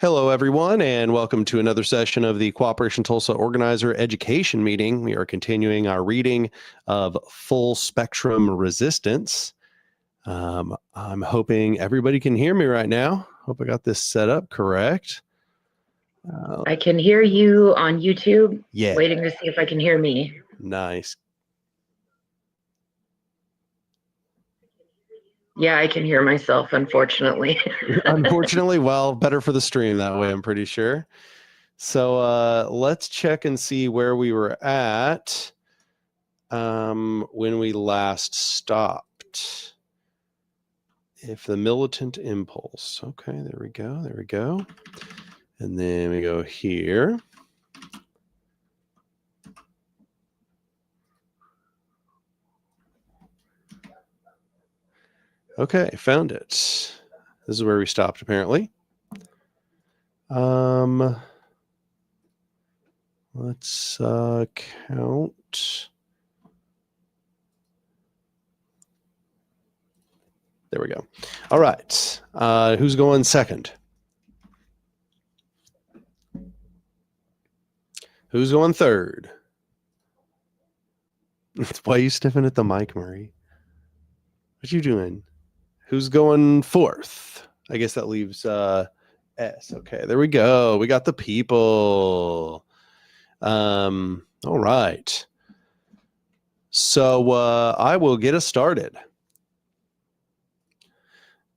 Hello, everyone, and welcome to another session of the Cooperation Tulsa Organizer Education Meeting. We are continuing our reading of Full Spectrum Resistance. I'm hoping everybody can hear me right now. Hope I got this set up correct. I can hear you on YouTube. Yeah. Waiting to see if I can hear me. Nice. Yeah, I can hear myself, unfortunately. Unfortunately, well, better for the stream that way, I'm pretty sure. So let's check and see where we were at when we last stopped. If the militant impulse. Okay, there we go. And then we go here. Okay, found it. This is where we stopped, apparently. Let's count. There we go. All right. Who's going second? Who's going third? Why are you sniffing at the mic, Murray? What you doing? Who's going fourth? I guess that leaves S. Okay, there we go. We got the people. All right. So I will get us started.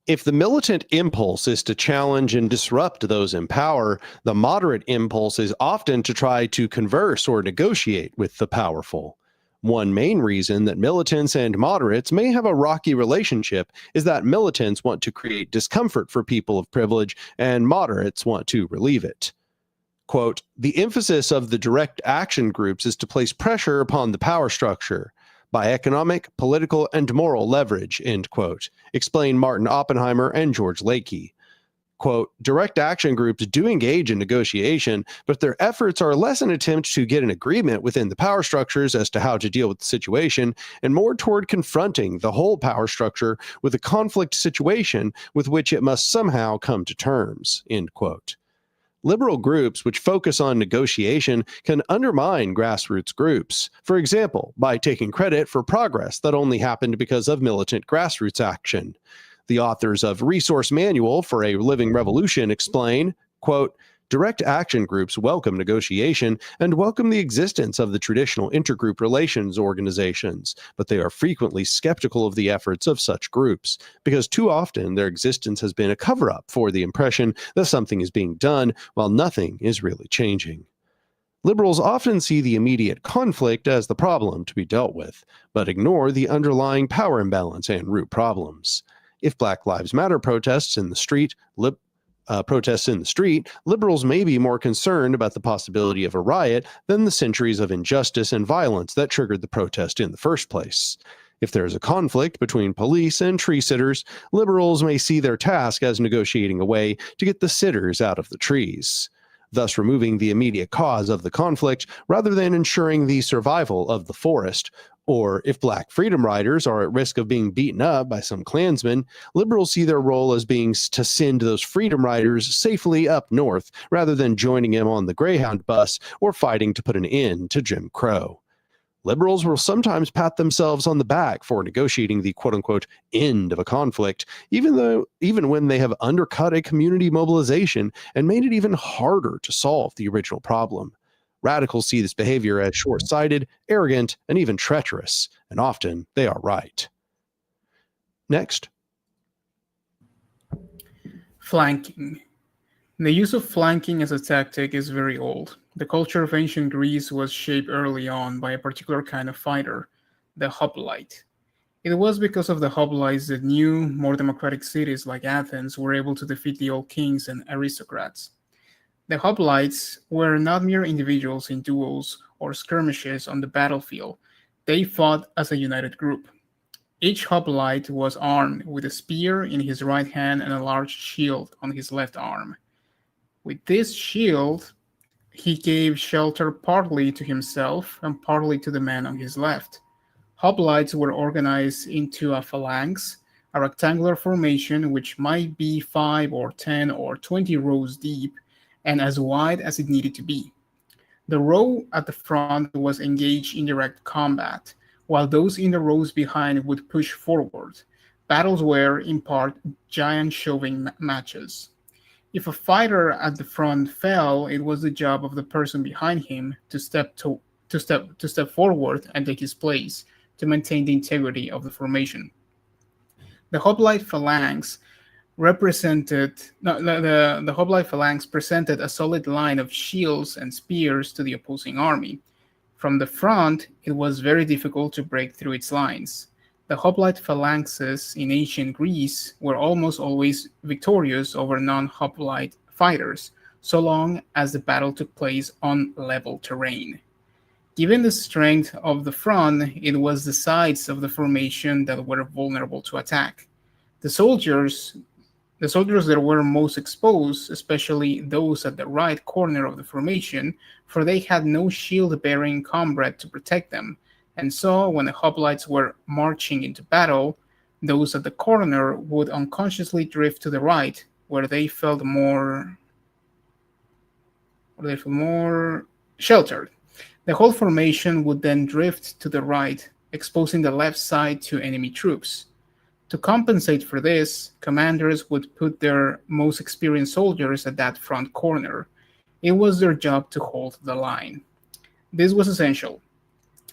If the militant impulse is to challenge and disrupt those in power, the moderate impulse is often to try to converse or negotiate with the powerful. One main reason that militants and moderates may have a rocky relationship is that militants want to create discomfort for people of privilege and moderates want to relieve it. Quote, the emphasis of the direct action groups is to place pressure upon the power structure by economic, political, and moral leverage, end quote, explain Martin Oppenheimer and George Lakey. Quote, direct action groups do engage in negotiation, but their efforts are less an attempt to get an agreement within the power structures as to how to deal with the situation, and more toward confronting the whole power structure with a conflict situation with which it must somehow come to terms, end quote. Liberal groups which focus on negotiation can undermine grassroots groups, for example, by taking credit for progress that only happened because of militant grassroots action. The authors of Resource Manual for a Living Revolution explain, quote, direct action groups welcome negotiation and welcome the existence of the traditional intergroup relations organizations, but they are frequently skeptical of the efforts of such groups, because too often their existence has been a cover-up for the impression that something is being done while nothing is really changing. Liberals often see the immediate conflict as the problem to be dealt with, but ignore the underlying power imbalance and root problems. If Black Lives Matter protests in the street, liberals may be more concerned about the possibility of a riot than the centuries of injustice and violence that triggered the protest in the first place. If there is a conflict between police and tree sitters, liberals may see their task as negotiating a way to get the sitters out of the trees, thus removing the immediate cause of the conflict rather than ensuring the survival of the forest. Or if Black freedom riders are at risk of being beaten up by some Klansmen, liberals see their role as being to send those freedom riders safely up north rather than joining him on the Greyhound bus or fighting to put an end to Jim Crow. Liberals will sometimes pat themselves on the back for negotiating the quote-unquote end of a conflict, even when they have undercut a community mobilization and made it even harder to solve the original problem. Radicals see this behavior as short-sighted, arrogant, and even treacherous, and often they are right. Next. Flanking. The use of flanking as a tactic is very old. The culture of ancient Greece was shaped early on by a particular kind of fighter, the hoplite. It was because of the hoplites that new, more democratic cities like Athens were able to defeat the old kings and aristocrats. The hoplites were not mere individuals in duels or skirmishes on the battlefield. They fought as a united group. Each hoplite was armed with a spear in his right hand and a large shield on his left arm. With this shield, he gave shelter partly to himself and partly to the man on his left. Hoplites were organized into a phalanx a rectangular formation which might be 5 or 10 or 20 rows deep and as wide as it needed to be. The row at the front was engaged in direct combat, while those in the rows behind would push forward. Battles were, in part, giant shoving matches. If a fighter at the front fell, it was the job of the person behind him to step forward and take his place to maintain the integrity of the formation. The hoplite phalanx represented no, the hoplite phalanx presented a solid line of shields and spears to the opposing army. From the front, it was very difficult to break through its lines. The hoplite phalanxes in ancient Greece were almost always victorious over non-hoplite fighters, so long as the battle took place on level terrain. Given the strength of the front, it was the sides of the formation that were vulnerable to attack. The soldiers the soldiers that were most exposed, especially those at the right corner of the formation, for they had no shield-bearing comrade to protect them, and so when the hoplites were marching into battle, those at the corner would unconsciously drift to the right, where they felt more sheltered. The whole formation would then drift to the right, exposing the left side to enemy troops. To compensate for this, commanders would put their most experienced soldiers at that front corner. It was their job to hold the line. This was essential.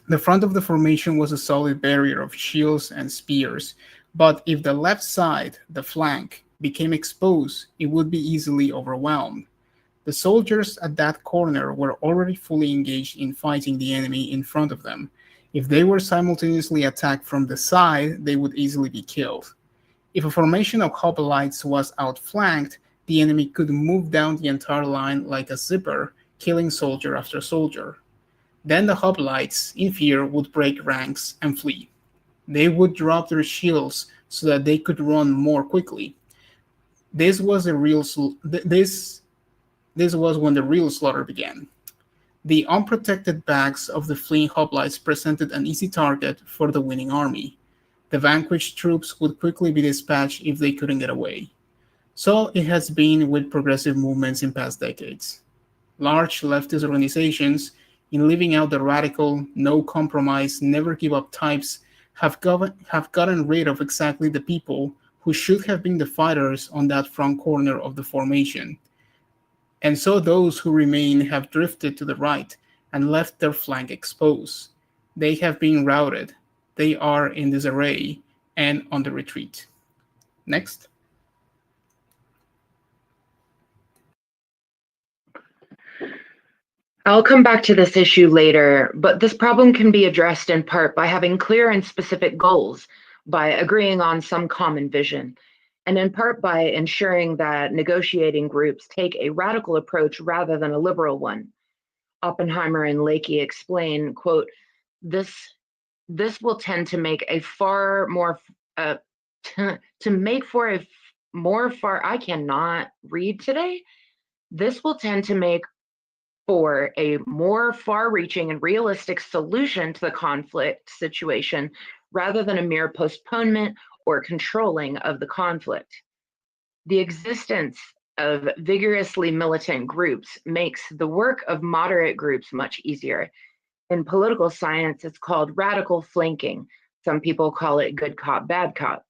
The front of the formation was a solid barrier of shields and spears, but if the left side, the flank, became exposed, it would be easily overwhelmed. The soldiers at that corner were already fully engaged in fighting the enemy in front of them. If they were simultaneously attacked from the side, they would easily be killed. If a formation of hoplites was outflanked, the enemy could move down the entire line like a zipper, killing soldier after soldier. Then the hoplites, in fear, would break ranks and flee. They would drop their shields so that they could run more quickly. This was when the real slaughter began. The unprotected backs of the fleeing hoplites presented an easy target for the winning army. The vanquished troops would quickly be dispatched if they couldn't get away. So it has been with progressive movements in past decades. Large leftist organizations, in living out the radical, no compromise, never give up types, have gotten rid of exactly the people who should have been the fighters on that front corner of the formation. And so those who remain have drifted to the right and left their flank exposed. They have been routed. They are in disarray and on the retreat. Next. I'll come back to this issue later, but this problem can be addressed in part by having clear and specific goals, by agreeing on some common vision, and in part by ensuring that negotiating groups take a radical approach rather than a liberal one. Oppenheimer and Lakey explain, quote, this will tend to make a far more, I cannot read today. This will tend to make for a more far-reaching and realistic solution to the conflict situation rather than a mere postponement or controlling of the conflict. The existence of vigorously militant groups makes the work of moderate groups much easier. In political science, it's called radical flanking. Some people call it good cop, bad cop.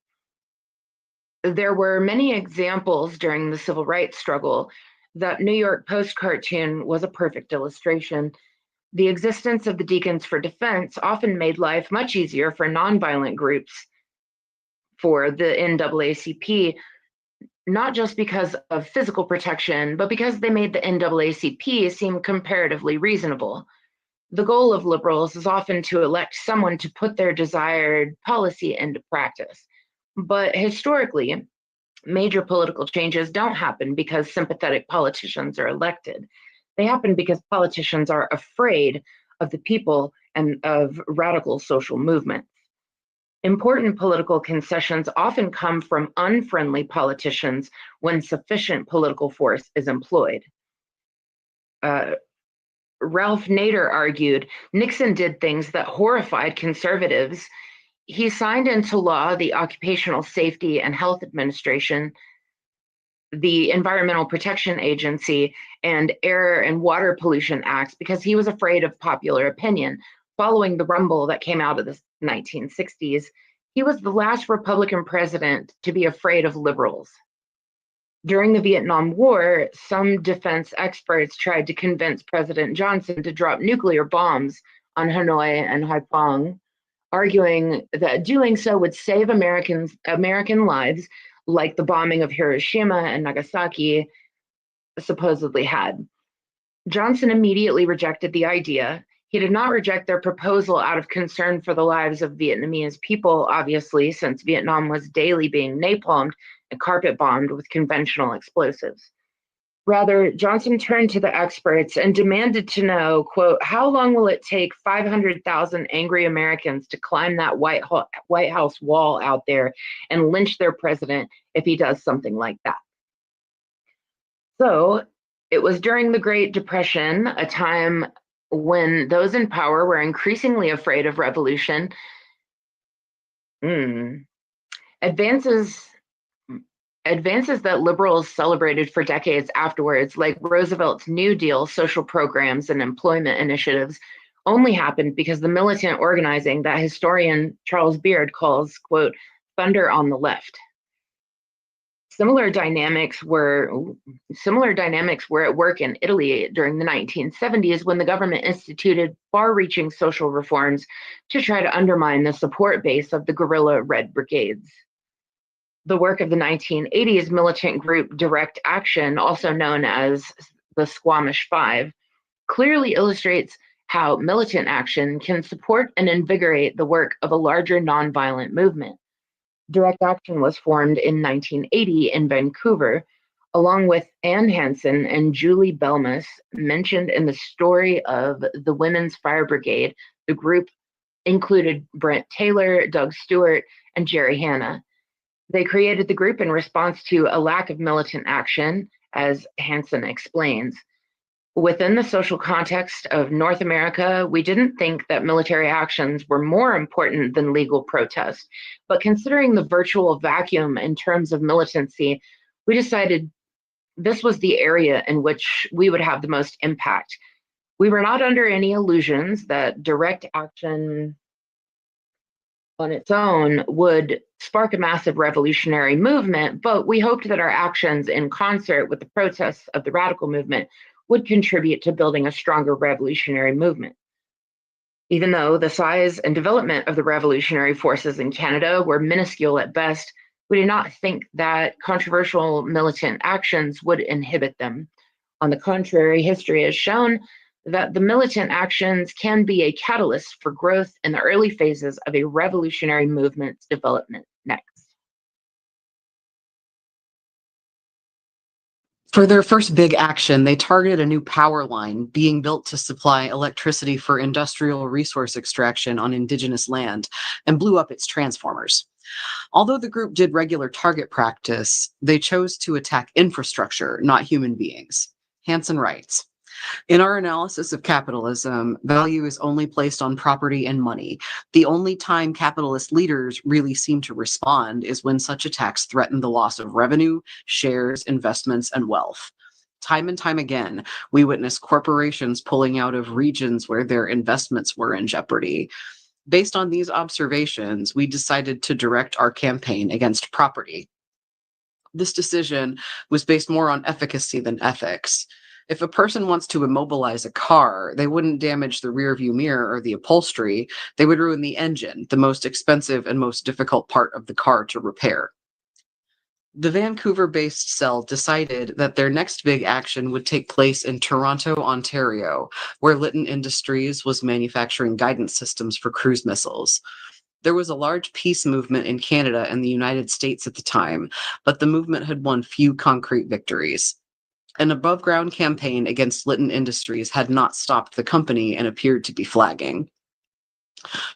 There were many examples during the civil rights struggle. That New York Post cartoon was a perfect illustration. The existence of the Deacons for Defense often made life much easier for nonviolent groups, for the NAACP, not just because of physical protection, but because they made the NAACP seem comparatively reasonable. The goal of liberals is often to elect someone to put their desired policy into practice. But historically, major political changes don't happen because sympathetic politicians are elected. They happen because politicians are afraid of the people and of radical social movements. Important political concessions often come from unfriendly politicians when sufficient political force is employed. Ralph Nader argued Nixon did things that horrified conservatives. he signed into law the Occupational Safety and Health Administration, the Environmental Protection Agency, and Air and Water Pollution Acts because he was afraid of popular opinion. Following the rumble that came out of the 1960s, he was the last Republican president to be afraid of liberals. During the Vietnam War, some defense experts tried to convince President Johnson to drop nuclear bombs on Hanoi and Haiphong, arguing that doing so would save American lives, like the bombing of Hiroshima and Nagasaki supposedly had. Johnson immediately rejected the idea. He did not reject their proposal out of concern for the lives of Vietnamese people, obviously, since Vietnam was daily being napalmed and carpet bombed with conventional explosives. Rather, Johnson turned to the experts and demanded to know, quote, how long will it take 500,000 angry Americans to climb that White House wall out there and lynch their president if he does something like that? So it was during the Great Depression, a time when those in power were increasingly afraid of revolution. Advances that liberals celebrated for decades afterwards, like Roosevelt's New Deal social programs and employment initiatives, only happened because the militant organizing that historian Charles Beard calls, quote, thunder on the left. Similar dynamics were at work in Italy during the 1970s when the government instituted far-reaching social reforms to try to undermine the support base of the guerrilla Red Brigades. The work of the 1980s militant group Direct Action, also known as the Squamish Five, clearly illustrates how militant action can support and invigorate the work of a larger nonviolent movement. Direct Action was formed in 1980 in Vancouver, along with Ann Hansen and Julie Belmas, mentioned in the story of the Women's Fire Brigade. The group included Brent Taylor, Doug Stewart, and Jerry Hanna. They created the group in response to a lack of militant action, as Hansen explains. Within the social context of North America, we didn't think that military actions were more important than legal protest, but considering the virtual vacuum in terms of militancy, we decided this was the area in which we would have the most impact. We were not under any illusions that direct action on its own would spark a massive revolutionary movement, but we hoped that our actions in concert with the protests of the radical movement would contribute to building a stronger revolutionary movement. Even though the size and development of the revolutionary forces in Canada were minuscule at best, we did not think that controversial militant actions would inhibit them. On the contrary, history has shown that the militant actions can be a catalyst for growth in the early phases of a revolutionary movement's development. Next. For their first big action, they targeted a new power line being built to supply electricity for industrial resource extraction on indigenous land and blew up its transformers. Although the group did regular target practice, they chose to attack infrastructure, not human beings. Hansen writes, in our analysis of capitalism, value is only placed on property and money. The only time capitalist leaders really seem to respond is when such attacks threaten the loss of revenue, shares, investments, and wealth. Time and time again, we witness corporations pulling out of regions where their investments were in jeopardy. Based on these observations, we decided to direct our campaign against property. This decision was based more on efficacy than ethics. If a person wants to immobilize a car, they wouldn't damage the rearview mirror or the upholstery. They would ruin the engine, the most expensive and most difficult part of the car to repair. The Vancouver-based cell decided that their next big action would take place in Toronto, Ontario, where Litton Industries was manufacturing guidance systems for cruise missiles. There was a large peace movement in Canada and the United States at the time, but the movement had won few concrete victories. An above-ground campaign against Litton Industries had not stopped the company and appeared to be flagging.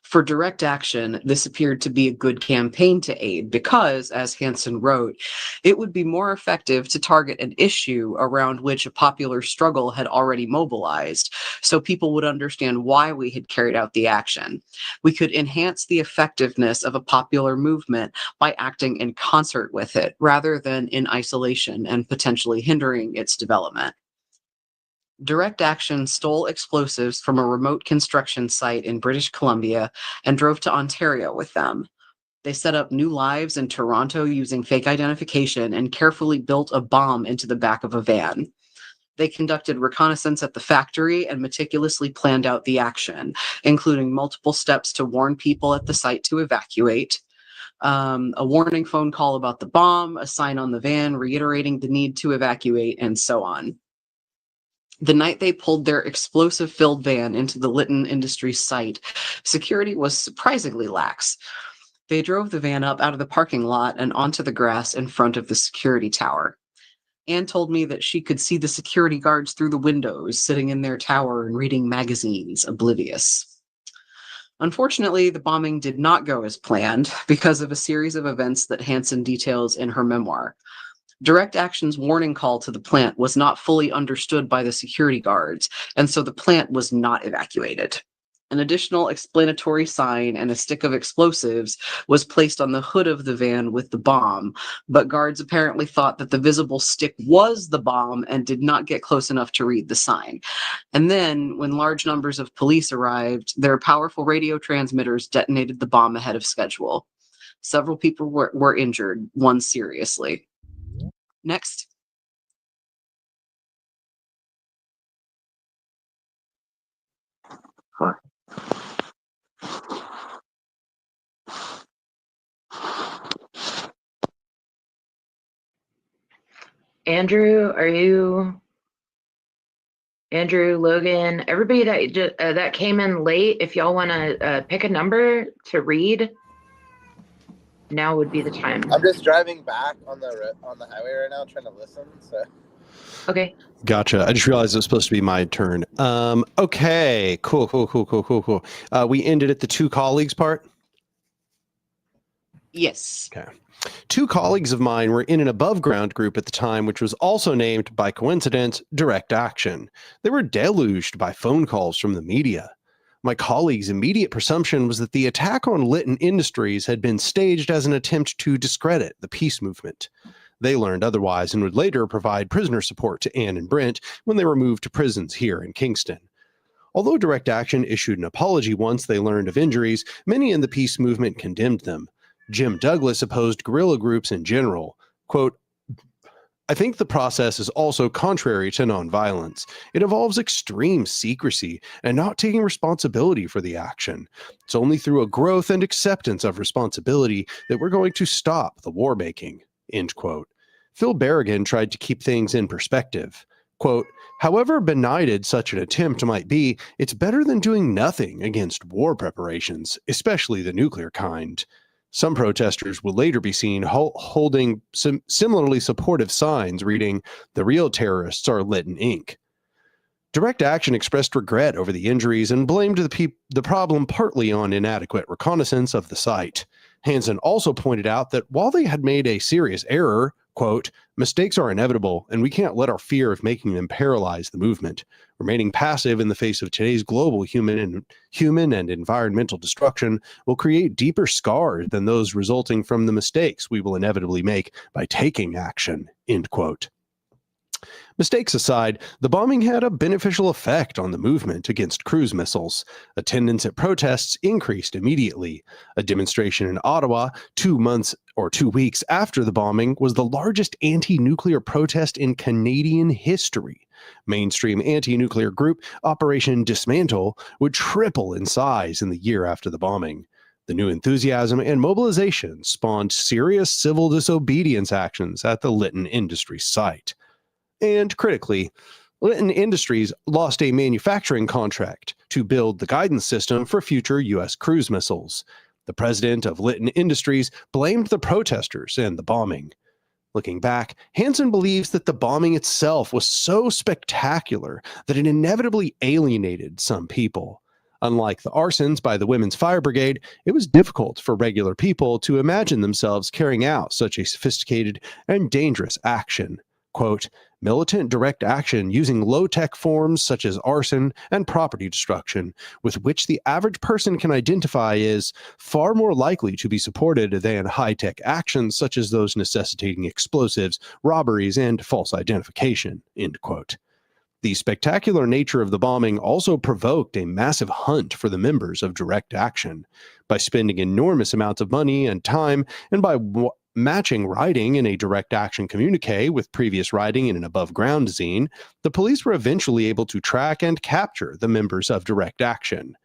For direct action, this appeared to be a good campaign to aid because, as Hansen wrote, it would be more effective to target an issue around which a popular struggle had already mobilized, so people would understand why we had carried out the action. We could enhance the effectiveness of a popular movement by acting in concert with it, rather than in isolation and potentially hindering its development. Direct Action stole explosives from a remote construction site in British Columbia and drove to Ontario with them. They set up new lives in Toronto using fake identification and carefully built a bomb into the back of a van. They conducted reconnaissance at the factory and meticulously planned out the action, including multiple steps to warn people at the site to evacuate, a warning phone call about the bomb, a sign on the van reiterating the need to evacuate, and so on. The night they pulled their explosive-filled van into the Lytton Industries site, security was surprisingly lax. They drove the van up out of the parking lot and onto the grass in front of the security tower. Anne told me that she could see the security guards through the windows, sitting in their tower and reading magazines, oblivious. Unfortunately, the bombing did not go as planned because of a series of events that Hansen details in her memoir. Direct Action's warning call to the plant was not fully understood by the security guards, and so the plant was not evacuated. An additional explanatory sign and a stick of explosives was placed on the hood of the van with the bomb, but guards apparently thought that the visible stick was the bomb and did not get close enough to read the sign. And then, when large numbers of police arrived, their powerful radio transmitters detonated the bomb ahead of schedule. Several people were injured, one seriously. Next. Andrew, Andrew, Logan, everybody that came in late, if y'all want to pick a number to read, now would be the time. I'm just driving back on the highway right now, trying to listen. So. Okay. Gotcha. I just realized it was supposed to be my turn. Okay. Cool. We ended at the two colleagues part. Yes. Okay. Two colleagues of mine were in an above ground group at the time, which was also named, by coincidence, Direct Action. They were deluged by phone calls from the media. My colleague's immediate presumption was that the attack on Lytton Industries had been staged as an attempt to discredit the peace movement. They learned otherwise and would later provide prisoner support to Anne and Brent when they were moved to prisons here in Kingston. Although Direct Action issued an apology once they learned of injuries, many in the peace movement condemned them. Jim Douglas opposed guerrilla groups in general. Quote, I think the process is also contrary to nonviolence. It involves extreme secrecy and not taking responsibility for the action. It's only through a growth and acceptance of responsibility that we're going to stop the war making. End quote. Phil Berrigan tried to keep things in perspective. Quote, however benighted such an attempt might be, it's better than doing nothing against war preparations, especially the nuclear kind. Some protesters will later be seen holding some similarly supportive signs reading, the real terrorists are Lytton Inc. Direct Action expressed regret over the injuries and blamed the problem partly on inadequate reconnaissance of the site. Hansen also pointed out that while they had made a serious error, quote, mistakes are inevitable, and we can't let our fear of making them paralyze the movement. Remaining passive in the face of today's global human and environmental destruction will create deeper scars than those resulting from the mistakes we will inevitably make by taking action, end quote. Mistakes aside, the bombing had a beneficial effect on the movement against cruise missiles. Attendance at protests increased immediately. A demonstration in Ottawa 2 weeks after the bombing was the largest anti-nuclear protest in Canadian history. Mainstream anti-nuclear group Operation Dismantle would triple in size in the year after the bombing. The new enthusiasm and mobilization spawned serious civil disobedience actions at the Lytton Industries site. And critically, Lytton Industries lost a manufacturing contract to build the guidance system for future U.S. cruise missiles. The president of Lytton Industries blamed the protesters and the bombing. Looking back, Hansen believes that the bombing itself was so spectacular that it inevitably alienated some people. Unlike the arsons by the Women's Fire Brigade, it was difficult for regular people to imagine themselves carrying out such a sophisticated and dangerous action. Quote, militant direct action using low-tech forms such as arson and property destruction, with which the average person can identify, is far more likely to be supported than high-tech actions such as those necessitating explosives, robberies, and false identification. End quote. The spectacular nature of the bombing also provoked a massive hunt for the members of direct action. By spending enormous amounts of money and time, and by matching writing in a direct action communique with previous writing in an above-ground zine, the police were eventually able to track and capture the members of direct action.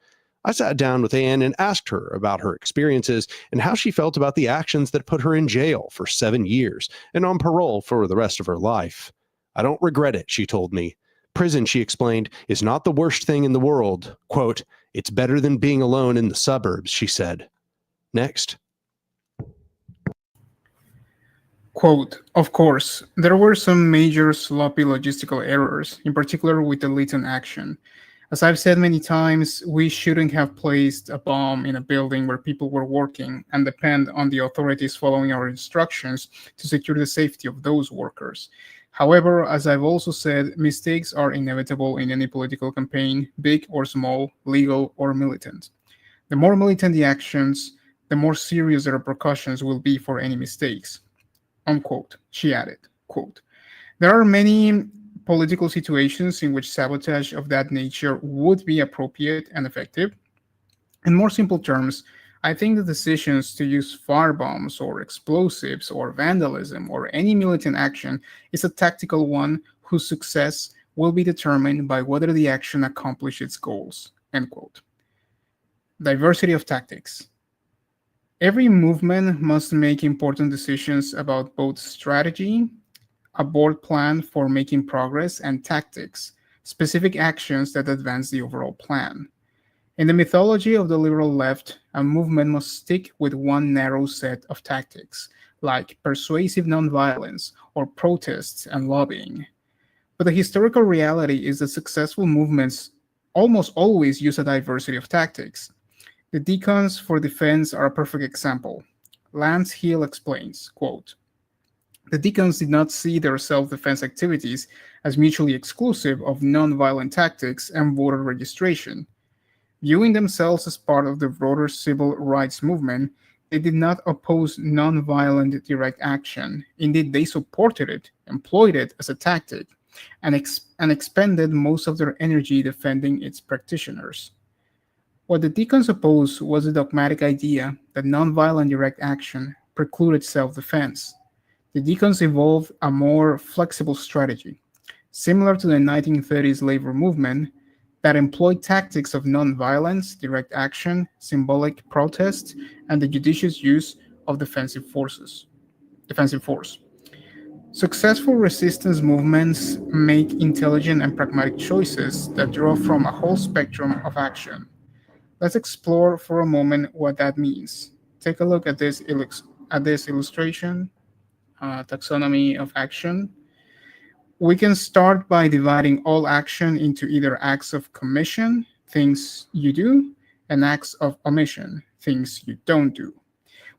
I sat down with Anne and asked her about her experiences and how she felt about the actions that put her in jail for 7 years and on parole for the rest of her life. I don't regret it, she told me. Prison, she explained, is not the worst thing in the world. Quote, it's better than being alone in the suburbs, she said. Next. Quote, of course, there were some major sloppy logistical errors, in particular with the Lytton action. As I've said many times, we shouldn't have placed a bomb in a building where people were working and depend on the authorities following our instructions to secure the safety of those workers. However, as I've also said, mistakes are inevitable in any political campaign, big or small, legal or militant. The more militant the actions, the more serious the repercussions will be for any mistakes. Unquote. She added, quote, there are many political situations in which sabotage of that nature would be appropriate and effective. In more simple terms, I think the decisions to use firebombs or explosives or vandalism or any militant action is a tactical one whose success will be determined by whether the action accomplishes its goals. End quote. Diversity of tactics. Every movement must make important decisions about both strategy, a board plan for making progress, and tactics, specific actions that advance the overall plan. In the mythology of the liberal left, a movement must stick with one narrow set of tactics, like persuasive nonviolence or protests and lobbying. But the historical reality is that successful movements almost always use a diversity of tactics. The deacons for defense are a perfect example. Lance Hill explains, quote, the deacons did not see their self-defense activities as mutually exclusive of nonviolent tactics and voter registration. Viewing themselves as part of the broader civil rights movement, they did not oppose nonviolent direct action. Indeed, they supported it, employed it as a tactic, and expended most of their energy defending its practitioners. What the deacons opposed was the dogmatic idea that nonviolent direct action precluded self-defense. The deacons evolved a more flexible strategy, similar to the 1930s labor movement, that employed tactics of nonviolence, direct action, symbolic protest, and the judicious use of defensive force. Successful resistance movements make intelligent and pragmatic choices that draw from a whole spectrum of action. Let's explore for a moment what that means. Take a look at this illustration, taxonomy of action. We can start by dividing all action into either acts of commission, things you do, and acts of omission, things you don't do.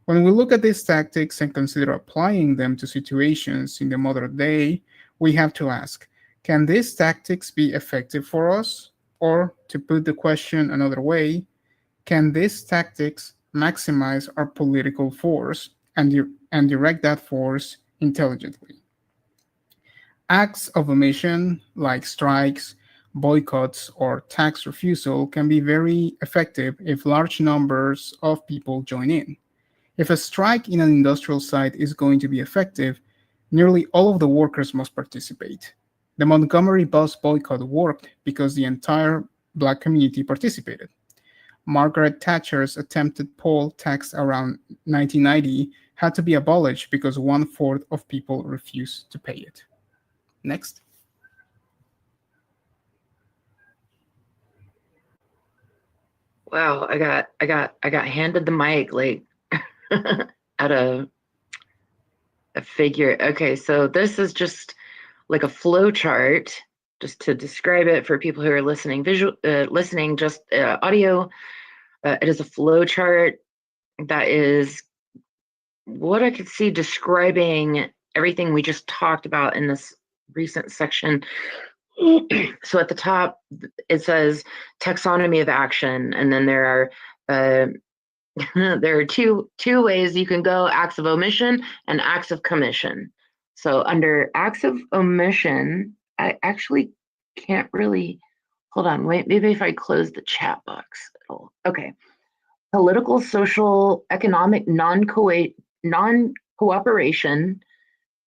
When we look at these tactics and consider applying them to situations in the modern day, we have to ask, can these tactics be effective for us? Or, to put the question another way, can these tactics maximize our political force and direct that force intelligently? Acts of omission, like strikes, boycotts, or tax refusal, can be very effective if large numbers of people join in. If a strike in an industrial site is going to be effective, nearly all of the workers must participate. The Montgomery bus boycott worked because the entire Black community participated. Margaret Thatcher's attempted poll tax around 1990 had to be abolished because 1/4 of people refused to pay it. Next. Wow, I got handed the mic like at a figure. Okay, so this is just like a flow chart just to describe it for people who are listening, listening just audio. It is a flow chart that is what I could see describing everything we just talked about in this recent section. So at the top, it says taxonomy of action, and then there are there are two ways you can go: acts of omission and acts of commission. So under acts of omission, I actually can't really hold on. Wait, maybe if I close the chat box, okay. Political, social, economic non-cooperation,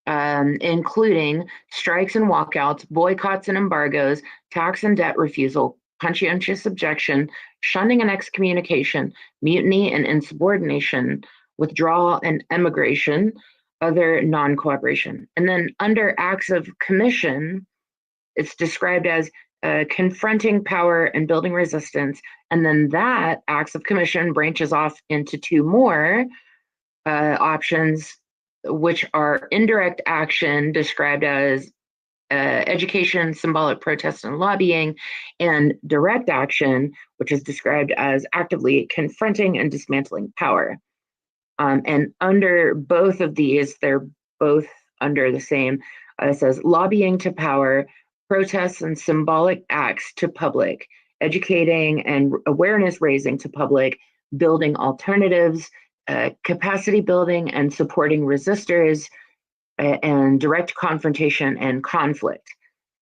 including strikes and walkouts, boycotts and embargoes, tax and debt refusal, conscientious objection, shunning and excommunication, mutiny and insubordination, withdrawal and emigration, other non-cooperation. And then under acts of commission, it's described as confronting power and building resistance. And then that acts of commission branches off into two more options, which are indirect action, described as education, symbolic protest and lobbying, and direct action, which is described as actively confronting and dismantling power. And under both of these, they're both under the same, it says lobbying to power, protests and symbolic acts to public, educating and awareness raising to public, building alternatives, capacity building and supporting resistors, and direct confrontation and conflict.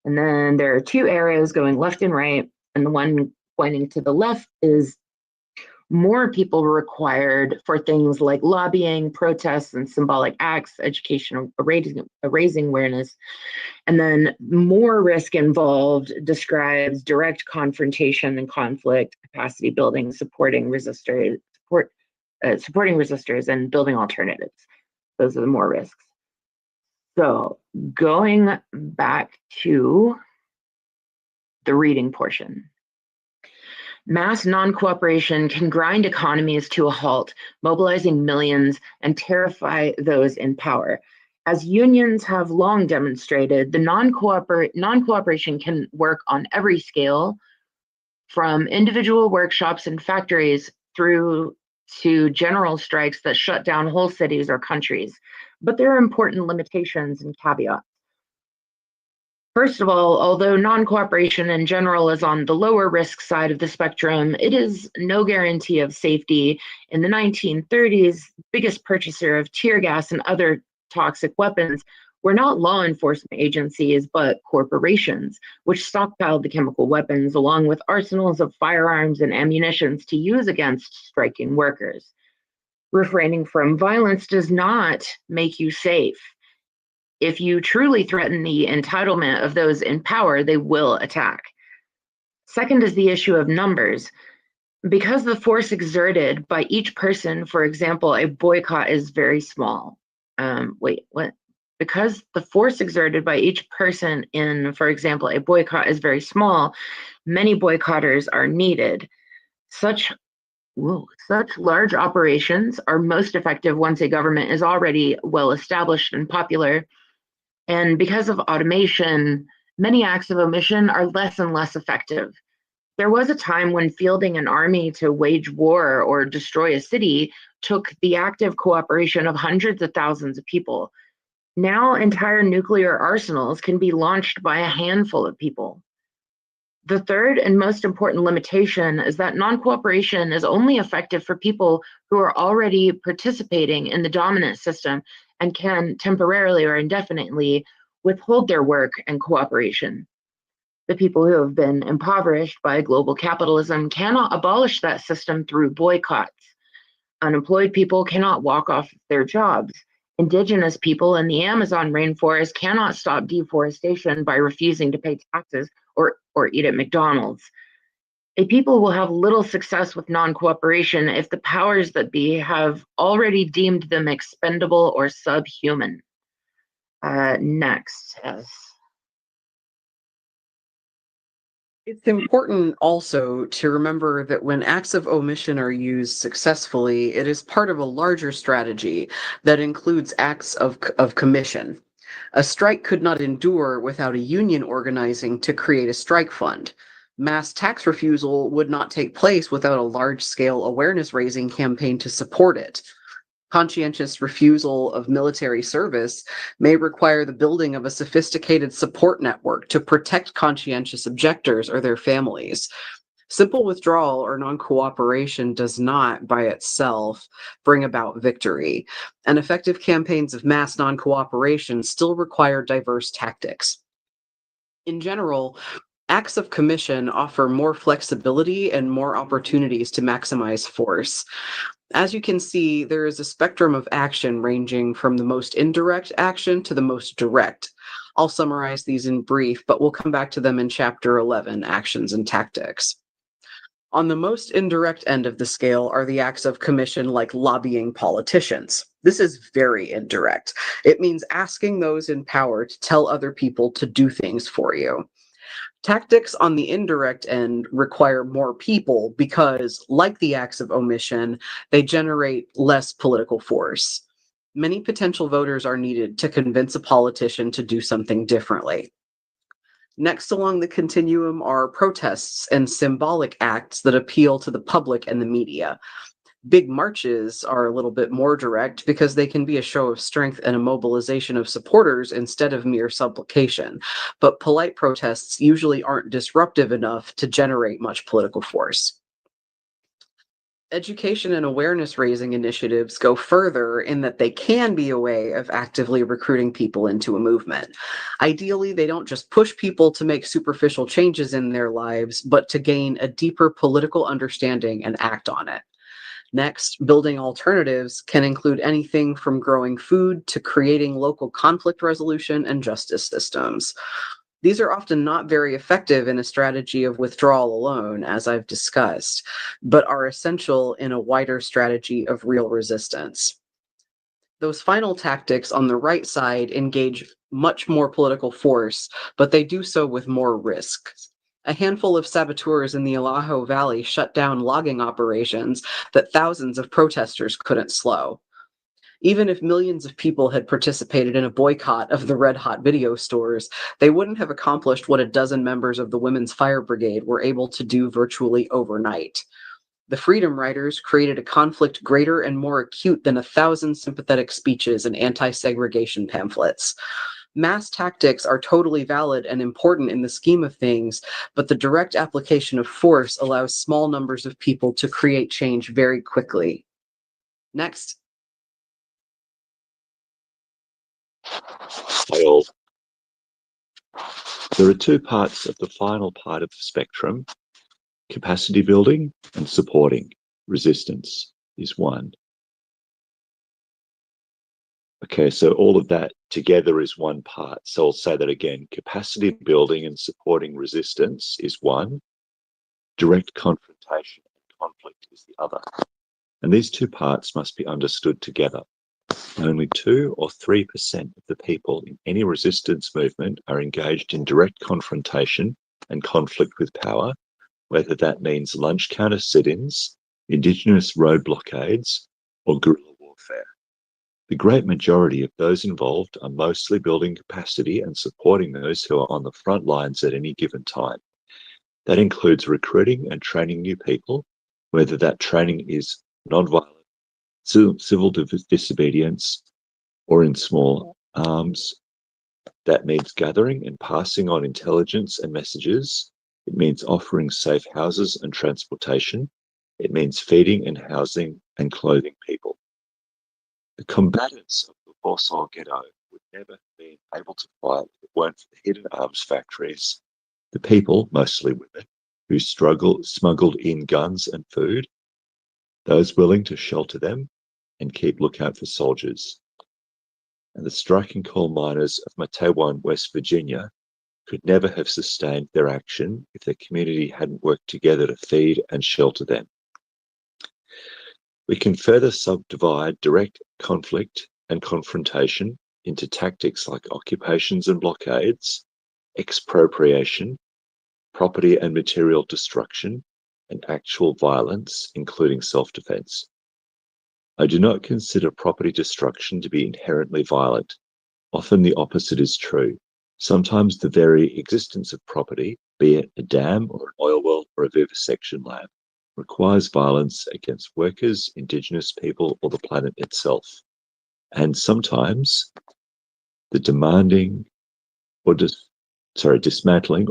And then there are two arrows going left and right, and the one pointing to the left is more people required for things like lobbying, protests, and symbolic acts, education, raising awareness. And then more risk involved describes direct confrontation and conflict, capacity building, supporting resistors, and building alternatives. Those are the more risks. So going back to the reading portion. Mass non-cooperation can grind economies to a halt, mobilizing millions and terrify those in power. As unions have long demonstrated, the non-cooperation can work on every scale, from individual workshops and factories through to general strikes that shut down whole cities or countries. But there are important limitations and caveats. First of all, although non-cooperation in general is on the lower risk side of the spectrum, it is no guarantee of safety. In the 1930s, the biggest purchaser of tear gas and other toxic weapons were not law enforcement agencies, but corporations, which stockpiled the chemical weapons along with arsenals of firearms and ammunitions to use against striking workers. Refraining from violence does not make you safe. If you truly threaten the entitlement of those in power, they will attack. Second is the issue of numbers. Because the force exerted by each person, for example, a boycott is very small. Because the force exerted by each person in, for example, a boycott is very small, many boycotters are needed. Such large operations are most effective once a government is already well established and popular. And because of automation, many acts of omission are less and less effective. There was a time when fielding an army to wage war or destroy a city took the active cooperation of hundreds of thousands of people. Now, entire nuclear arsenals can be launched by a handful of people. The third and most important limitation is that non-cooperation is only effective for people who are already participating in the dominant system and can temporarily or indefinitely withhold their work and cooperation. The people who have been impoverished by global capitalism cannot abolish that system through boycotts. Unemployed people cannot walk off their jobs. Indigenous people in the Amazon rainforest cannot stop deforestation by refusing to pay taxes or eat at McDonald's. A people will have little success with non-cooperation if the powers that be have already deemed them expendable or subhuman. Next. Yes. It's important also to remember that when acts of omission are used successfully, it is part of a larger strategy that includes acts of commission. A strike could not endure without a union organizing to create a strike fund. Mass tax refusal would not take place without a large-scale awareness-raising campaign to support it. Conscientious refusal of military service may require the building of a sophisticated support network to protect conscientious objectors or their families. Simple withdrawal or non-cooperation does not, by itself, bring about victory, and effective campaigns of mass non-cooperation still require diverse tactics. In general, acts of commission offer more flexibility and more opportunities to maximize force. As you can see, there is a spectrum of action ranging from the most indirect action to the most direct. I'll summarize these in brief, but we'll come back to them in Chapter 11, Actions and Tactics. On the most indirect end of the scale are the acts of commission like lobbying politicians. This is very indirect. It means asking those in power to tell other people to do things for you. Tactics on the indirect end require more people because, like the acts of omission, they generate less political force. Many potential voters are needed to convince a politician to do something differently. Next along the continuum are protests and symbolic acts that appeal to the public and the media. Big marches are a little bit more direct because they can be a show of strength and a mobilization of supporters instead of mere supplication. But polite protests usually aren't disruptive enough to generate much political force. Education and awareness raising initiatives go further in that they can be a way of actively recruiting people into a movement. Ideally, they don't just push people to make superficial changes in their lives, but to gain a deeper political understanding and act on it. Next, building alternatives can include anything from growing food to creating local conflict resolution and justice systems. These are often not very effective in a strategy of withdrawal alone, as I've discussed, but are essential in a wider strategy of real resistance. Those final tactics on the right side engage much more political force, but they do so with more risk. A handful of saboteurs in the Alaho Valley shut down logging operations that thousands of protesters couldn't slow. Even if millions of people had participated in a boycott of the Red Hot video stores, they wouldn't have accomplished what a dozen members of the Women's Fire Brigade were able to do virtually overnight. The Freedom Riders created a conflict greater and more acute than 1,000 sympathetic speeches and anti-segregation pamphlets. Mass tactics are totally valid and important in the scheme of things, but the direct application of force allows small numbers of people to create change very quickly. Next. Hi all. There are two parts of the final part of the spectrum. Capacity building and supporting resistance is one. Okay, so all of that together is one part. So I'll say that again. Capacity building and supporting resistance is one. Direct confrontation and conflict is the other. And these two parts must be understood together. Only 2 or 3% of the people in any resistance movement are engaged in direct confrontation and conflict with power, whether that means lunch counter sit-ins, Indigenous road blockades, or guerrilla warfare. The great majority of those involved are mostly building capacity and supporting those who are on the front lines at any given time. That includes recruiting and training new people, whether that training is nonviolent, civil disobedience, or in small arms. That means gathering and passing on intelligence and messages. It means offering safe houses and transportation. It means feeding and housing and clothing people. The combatants of the Warsaw Ghetto would never have been able to fight if it weren't for the hidden arms factories, the people, mostly women, who smuggled in guns and food, those willing to shelter them and keep lookout for soldiers. And the striking coal miners of Matewan, West Virginia, could never have sustained their action if their community hadn't worked together to feed and shelter them. We can further subdivide direct conflict and confrontation into tactics like occupations and blockades, expropriation, property and material destruction, and actual violence, including self-defense. I do not consider property destruction to be inherently violent. Often the opposite is true. Sometimes the very existence of property, be it a dam or an oil well or a vivisection lab, requires violence against workers, indigenous people, or the planet itself. And sometimes the dismantling or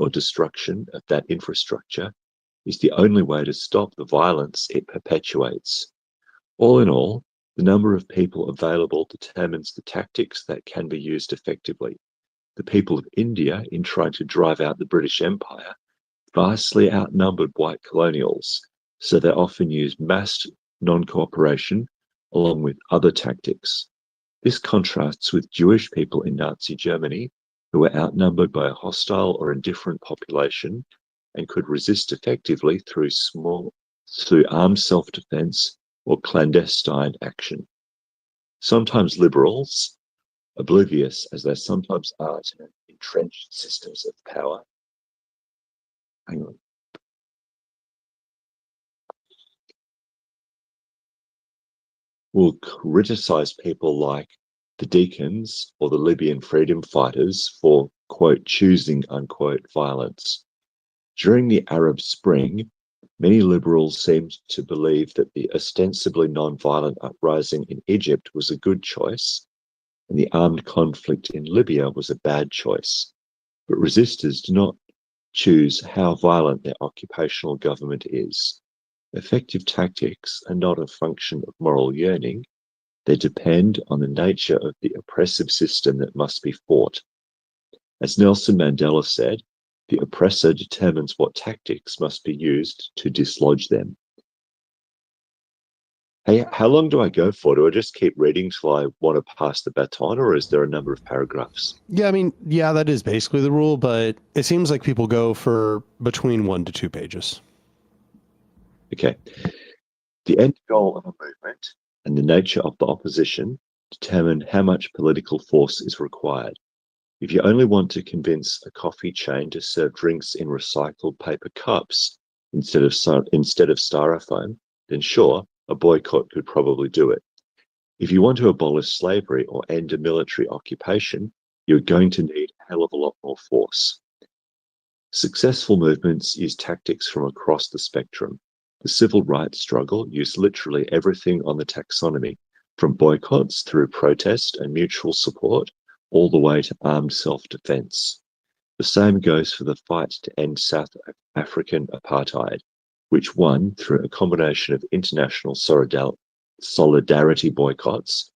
destruction of that infrastructure is the only way to stop the violence it perpetuates. All in all, the number of people available determines the tactics that can be used effectively. The people of India, in trying to drive out the British Empire, vastly outnumbered white colonials, so they often used mass non-cooperation along with other tactics. This contrasts with Jewish people in Nazi Germany, who were outnumbered by a hostile or indifferent population and could resist effectively through armed self-defense or clandestine action. Sometimes liberals, oblivious as they sometimes are to entrenched systems of power, will criticize people like the deacons or the Libyan freedom fighters for, quote, choosing, unquote, violence. During the Arab Spring, many liberals seemed to believe that the ostensibly non-violent uprising in Egypt was a good choice, and the armed conflict in Libya was a bad choice. But resistors do not choose how violent their occupational government is. Effective tactics are not a function of moral yearning. They depend on the nature of the oppressive system that must be fought. As Nelson Mandela said, the oppressor determines what tactics must be used to dislodge them. Hey, how long do I go for? Do I just keep reading till I want to pass the baton, or is there a number of paragraphs? Yeah, I mean, yeah, that is basically the rule, but it seems like people go for between 1 to 2 pages. Okay. The end goal of a movement and the nature of the opposition determine how much political force is required. If you only want to convince a coffee chain to serve drinks in recycled paper cups instead of styrofoam, then sure, a boycott could probably do it. If you want to abolish slavery or end a military occupation, you're going to need a hell of a lot more force. Successful movements use tactics from across the spectrum. The civil rights struggle used literally everything on the taxonomy, from boycotts through protest and mutual support, all the way to armed self-defense. The same goes for the fight to end South African apartheid, which won through a combination of international solidarity boycotts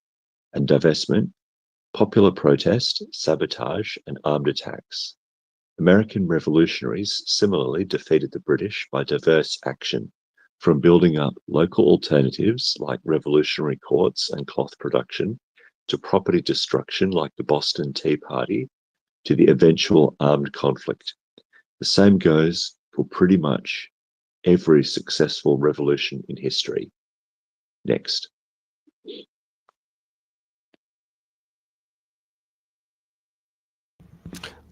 and divestment, popular protest, sabotage, and armed attacks. American revolutionaries similarly defeated the British by diverse action, from building up local alternatives like revolutionary courts and cloth production, to property destruction like the Boston Tea Party, to the eventual armed conflict. The same goes for pretty much every successful revolution in history. Next.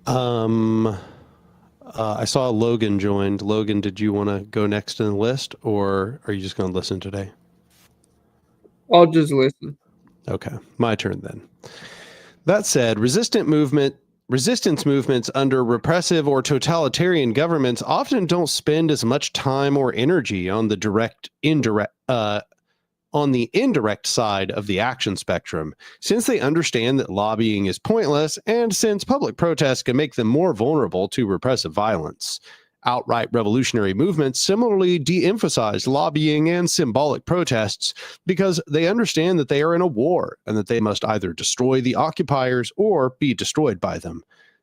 I saw Logan joined. Logan, did you want to go next in the list, or are you just going to listen today? I'll just listen. Okay, my turn then. That said, resistance movements under repressive or totalitarian governments often don't spend as much time or energy on the indirect side of the action spectrum, since they understand that lobbying is pointless and since public protests can make them more vulnerable to repressive violence. Outright revolutionary movements similarly de-emphasize lobbying and symbolic protests because they understand that they are in a war and that they must either destroy the occupiers or be destroyed by them.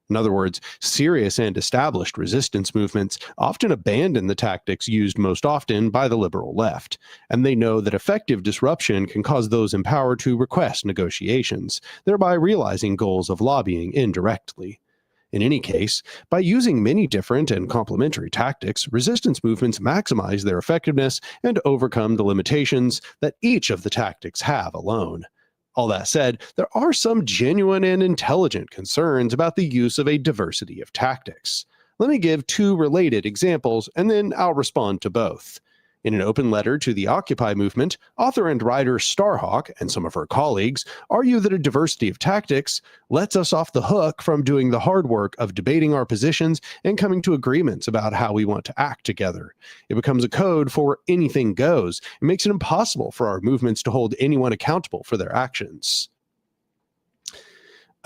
In other words, serious and established resistance movements often abandon the tactics used most often by the liberal left, and they know that effective disruption can cause those in power to request negotiations, thereby realizing goals of lobbying indirectly. In any case, by using many different and complementary tactics, resistance movements maximize their effectiveness and overcome the limitations that each of the tactics have alone. All that said, there are some genuine and intelligent concerns about the use of a diversity of tactics. Let me give 2 related examples, and then I'll respond to both. In an open letter to the Occupy movement, author and writer Starhawk and some of her colleagues argue that a diversity of tactics lets us off the hook from doing the hard work of debating our positions and coming to agreements about how we want to act together. It becomes a code for anything goes. It makes it impossible for our movements to hold anyone accountable for their actions.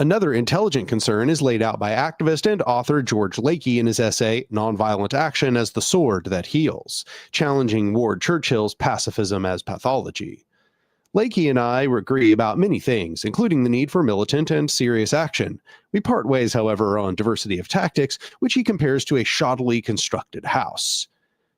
Another intelligent concern is laid out by activist and author George Lakey in his essay, Nonviolent Action as the Sword That Heals, challenging Ward Churchill's pacifism as pathology. Lakey and I agree about many things, including the need for militant and serious action. We part ways, however, on diversity of tactics, which he compares to a shoddily constructed house.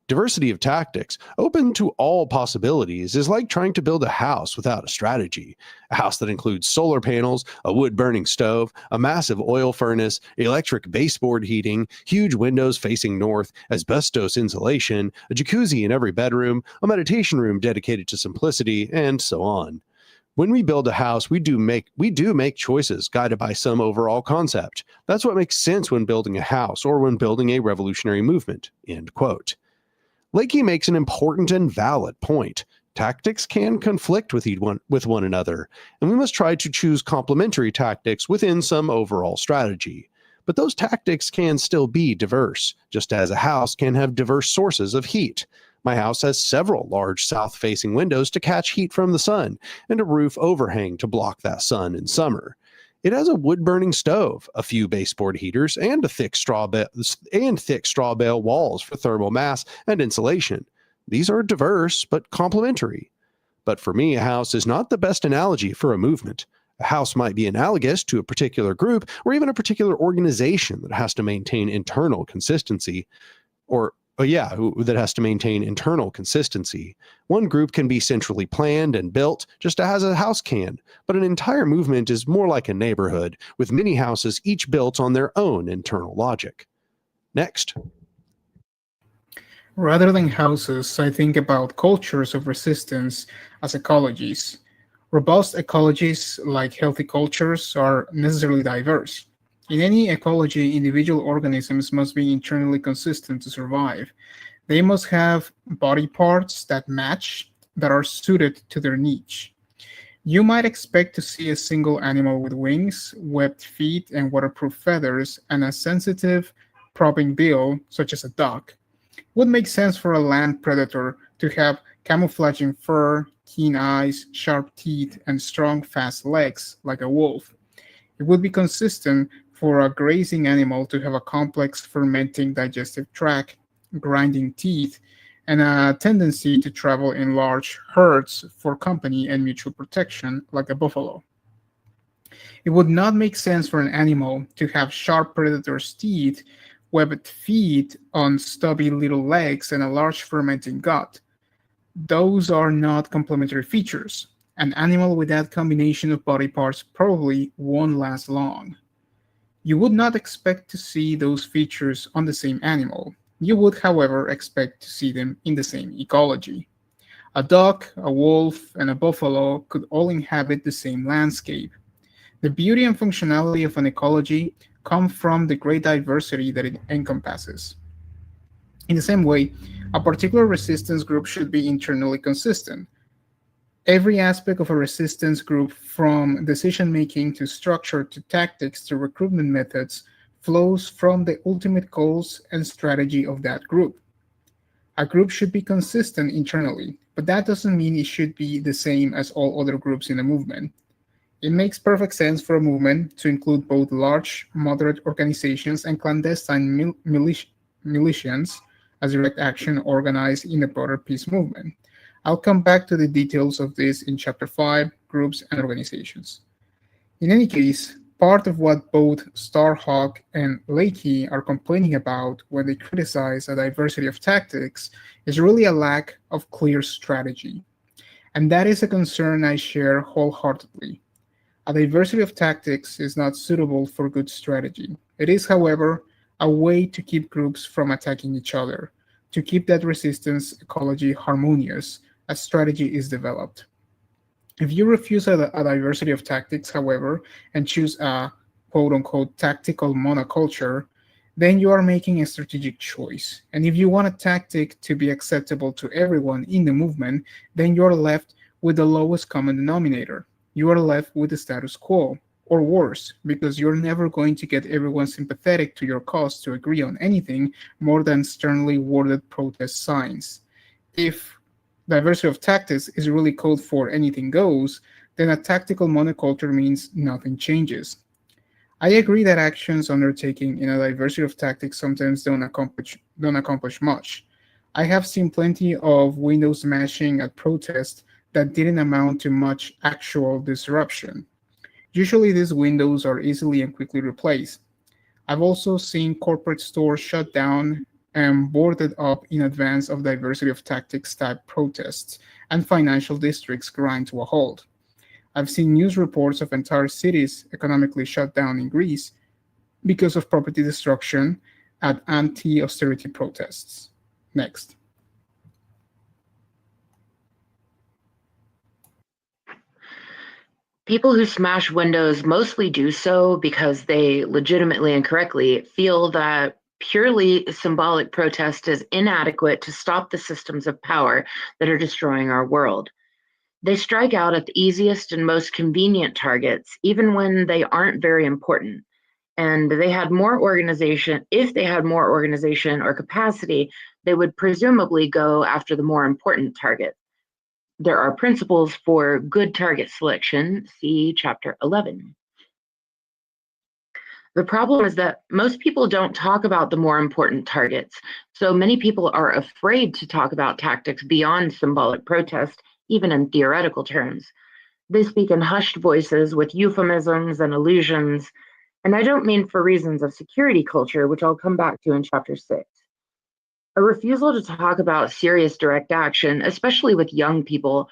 Diversity of tactics, open to all possibilities, is like trying to build a house without a strategy. A house that includes solar panels, a wood-burning stove, a massive oil furnace, electric baseboard heating, huge windows facing north, asbestos insulation, a jacuzzi in every bedroom, a meditation room dedicated to simplicity, and so on. When we build a house, we do make choices guided by some overall concept. That's what makes sense when building a house or when building a revolutionary movement." End quote. Lakey makes an important and valid point. Tactics can conflict with one another, and we must try to choose complementary tactics within some overall strategy. But those tactics can still be diverse, just as a house can have diverse sources of heat. My house has several large south-facing windows to catch heat from the sun, and a roof overhang to block that sun in summer. It has a wood-burning stove, a few baseboard heaters, and thick straw bale walls for thermal mass and insulation. These are diverse but complementary. But for me, a house is not the best analogy for a movement. A house might be analogous to a particular group or even a particular organization that has to maintain internal consistency, that has to maintain internal consistency. One group can be centrally planned and built, just as a house can, but an entire movement is more like a neighborhood, with many houses each built on their own internal logic. Next. Rather than houses, I think about cultures of resistance as ecologies. Robust ecologies, like healthy cultures, are necessarily diverse. In any ecology, individual organisms must be internally consistent to survive. They must have body parts that match, that are suited to their niche. You might expect to see a single animal with wings, webbed feet, and waterproof feathers, and a sensitive, probing bill, such as a duck. It would make sense for a land predator to have camouflaging fur, keen eyes, sharp teeth, and strong, fast legs, like a wolf. It would be consistent for a grazing animal to have a complex fermenting digestive tract, grinding teeth, and a tendency to travel in large herds for company and mutual protection, like a buffalo. It would not make sense for an animal to have sharp predator's teeth, webbed feet on stubby little legs, and a large fermenting gut. Those are not complementary features. An animal with that combination of body parts probably won't last long. You would not expect to see those features on the same animal. You would, however, expect to see them in the same ecology. A duck, a wolf, and a buffalo could all inhabit the same landscape. The beauty and functionality of an ecology come from the great diversity that it encompasses. In the same way, a particular resistance group should be internally consistent. Every aspect of a resistance group, from decision-making to structure to tactics to recruitment methods, flows from the ultimate goals and strategy of that group. A group should be consistent internally, but that doesn't mean it should be the same as all other groups in a movement. It makes perfect sense for a movement to include both large, moderate organizations and clandestine militias as direct action organized in a broader peace movement. I'll come back to the details of this in Chapter 5, Groups and Organizations. In any case, part of what both Starhawk and Lakey are complaining about when they criticize a diversity of tactics is really a lack of clear strategy. And that is a concern I share wholeheartedly. A diversity of tactics is not suitable for good strategy. It is, however, a way to keep groups from attacking each other, to keep that resistance ecology harmonious as strategy is developed. If you refuse a diversity of tactics, however, and choose a quote-unquote tactical monoculture, then you are making a strategic choice. And if you want a tactic to be acceptable to everyone in the movement, then you're left with the lowest common denominator. You are left with the status quo, or worse, because you're never going to get everyone sympathetic to your cause to agree on anything more than sternly worded protest signs. If diversity of tactics is really code for anything goes, then a tactical monoculture means nothing changes. I agree that actions undertaken in a diversity of tactics sometimes don't accomplish much. I have seen plenty of window smashing at protests that didn't amount to much actual disruption. Usually these windows are easily and quickly replaced. I've also seen corporate stores shut down and boarded up in advance of diversity of tactics type protests, and financial districts grind to a halt. I've seen news reports of entire cities economically shut down in Greece because of property destruction at anti austerity protests. Next. People who smash windows mostly do so because they legitimately and correctly feel that purely symbolic protest is inadequate to stop the systems of power that are destroying our world. They strike out at the easiest and most convenient targets, even when they aren't very important. And if they had more organization or capacity, they would presumably go after the more important targets. There are principles for good target selection, see Chapter 11. The problem is that most people don't talk about the more important targets, so many people are afraid to talk about tactics beyond symbolic protest, even in theoretical terms. They speak in hushed voices with euphemisms and allusions, and I don't mean for reasons of security culture, which I'll come back to in Chapter 6. A refusal to talk about serious direct action, especially with young people,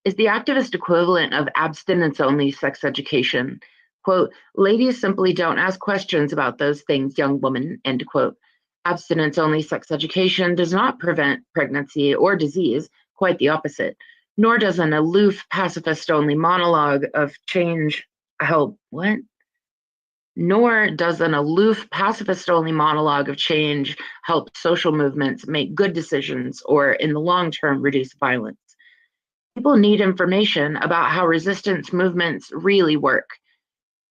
is the activist equivalent of abstinence-only sex education. Quote, ladies simply don't ask questions about those things, young woman, end quote. Abstinence-only sex education does not prevent pregnancy or disease, quite the opposite, nor does an aloof pacifist-only monologue of change help, what? Nor does an aloof pacifist-only monologue of change help social movements make good decisions or, in the long term, reduce violence. People need information about how resistance movements really work.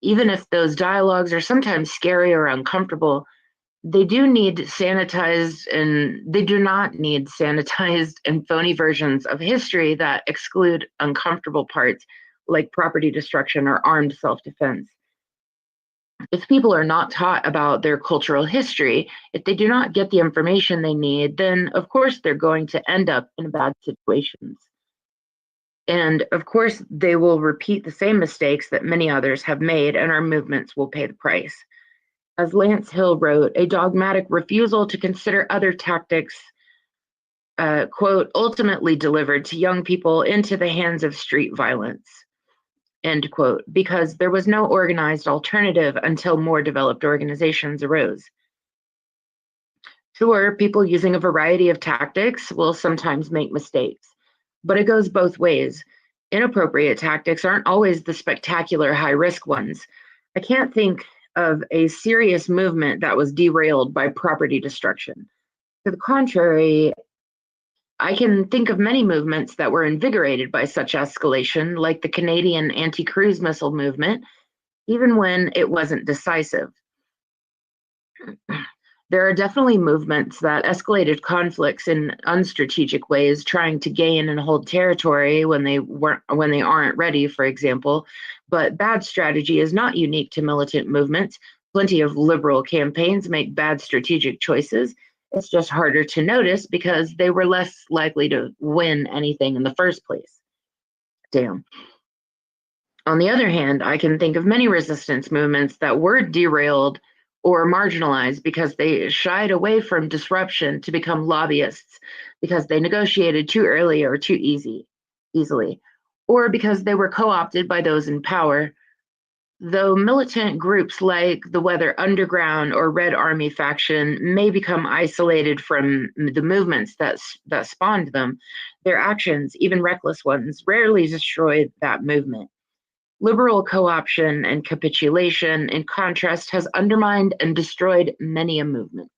Even if those dialogues are sometimes scary or uncomfortable, they do not need sanitized and phony versions of history that exclude uncomfortable parts like property destruction or armed self-defense. If people are not taught about their cultural history, if they do not get the information they need, then of course they're going to end up in bad situations. And of course, they will repeat the same mistakes that many others have made, and our movements will pay the price. As Lance Hill wrote, a dogmatic refusal to consider other tactics, quote, ultimately delivered to young people into the hands of street violence, end quote, because there was no organized alternative until more developed organizations arose. Sure, people using a variety of tactics will sometimes make mistakes, but it goes both ways. Inappropriate tactics aren't always the spectacular high-risk ones. I can't think of a serious movement that was derailed by property destruction. To the contrary, I can think of many movements that were invigorated by such escalation, like the Canadian anti-cruise missile movement, even when it wasn't decisive. There are definitely movements that escalated conflicts in unstrategic ways, trying to gain and hold territory when they aren't ready, for example. But bad strategy is not unique to militant movements. Plenty of liberal campaigns make bad strategic choices. It's just harder to notice because they were less likely to win anything in the first place. Damn. On the other hand, I can think of many resistance movements that were derailed or marginalized because they shied away from disruption to become lobbyists, because they negotiated too early or too easily, or because they were co-opted by those in power. Though militant groups like the Weather Underground or Red Army faction may become isolated from the movements that spawned them, their actions, even reckless ones, rarely destroy that movement. Liberal co-option and capitulation, in contrast, has undermined and destroyed many a movement.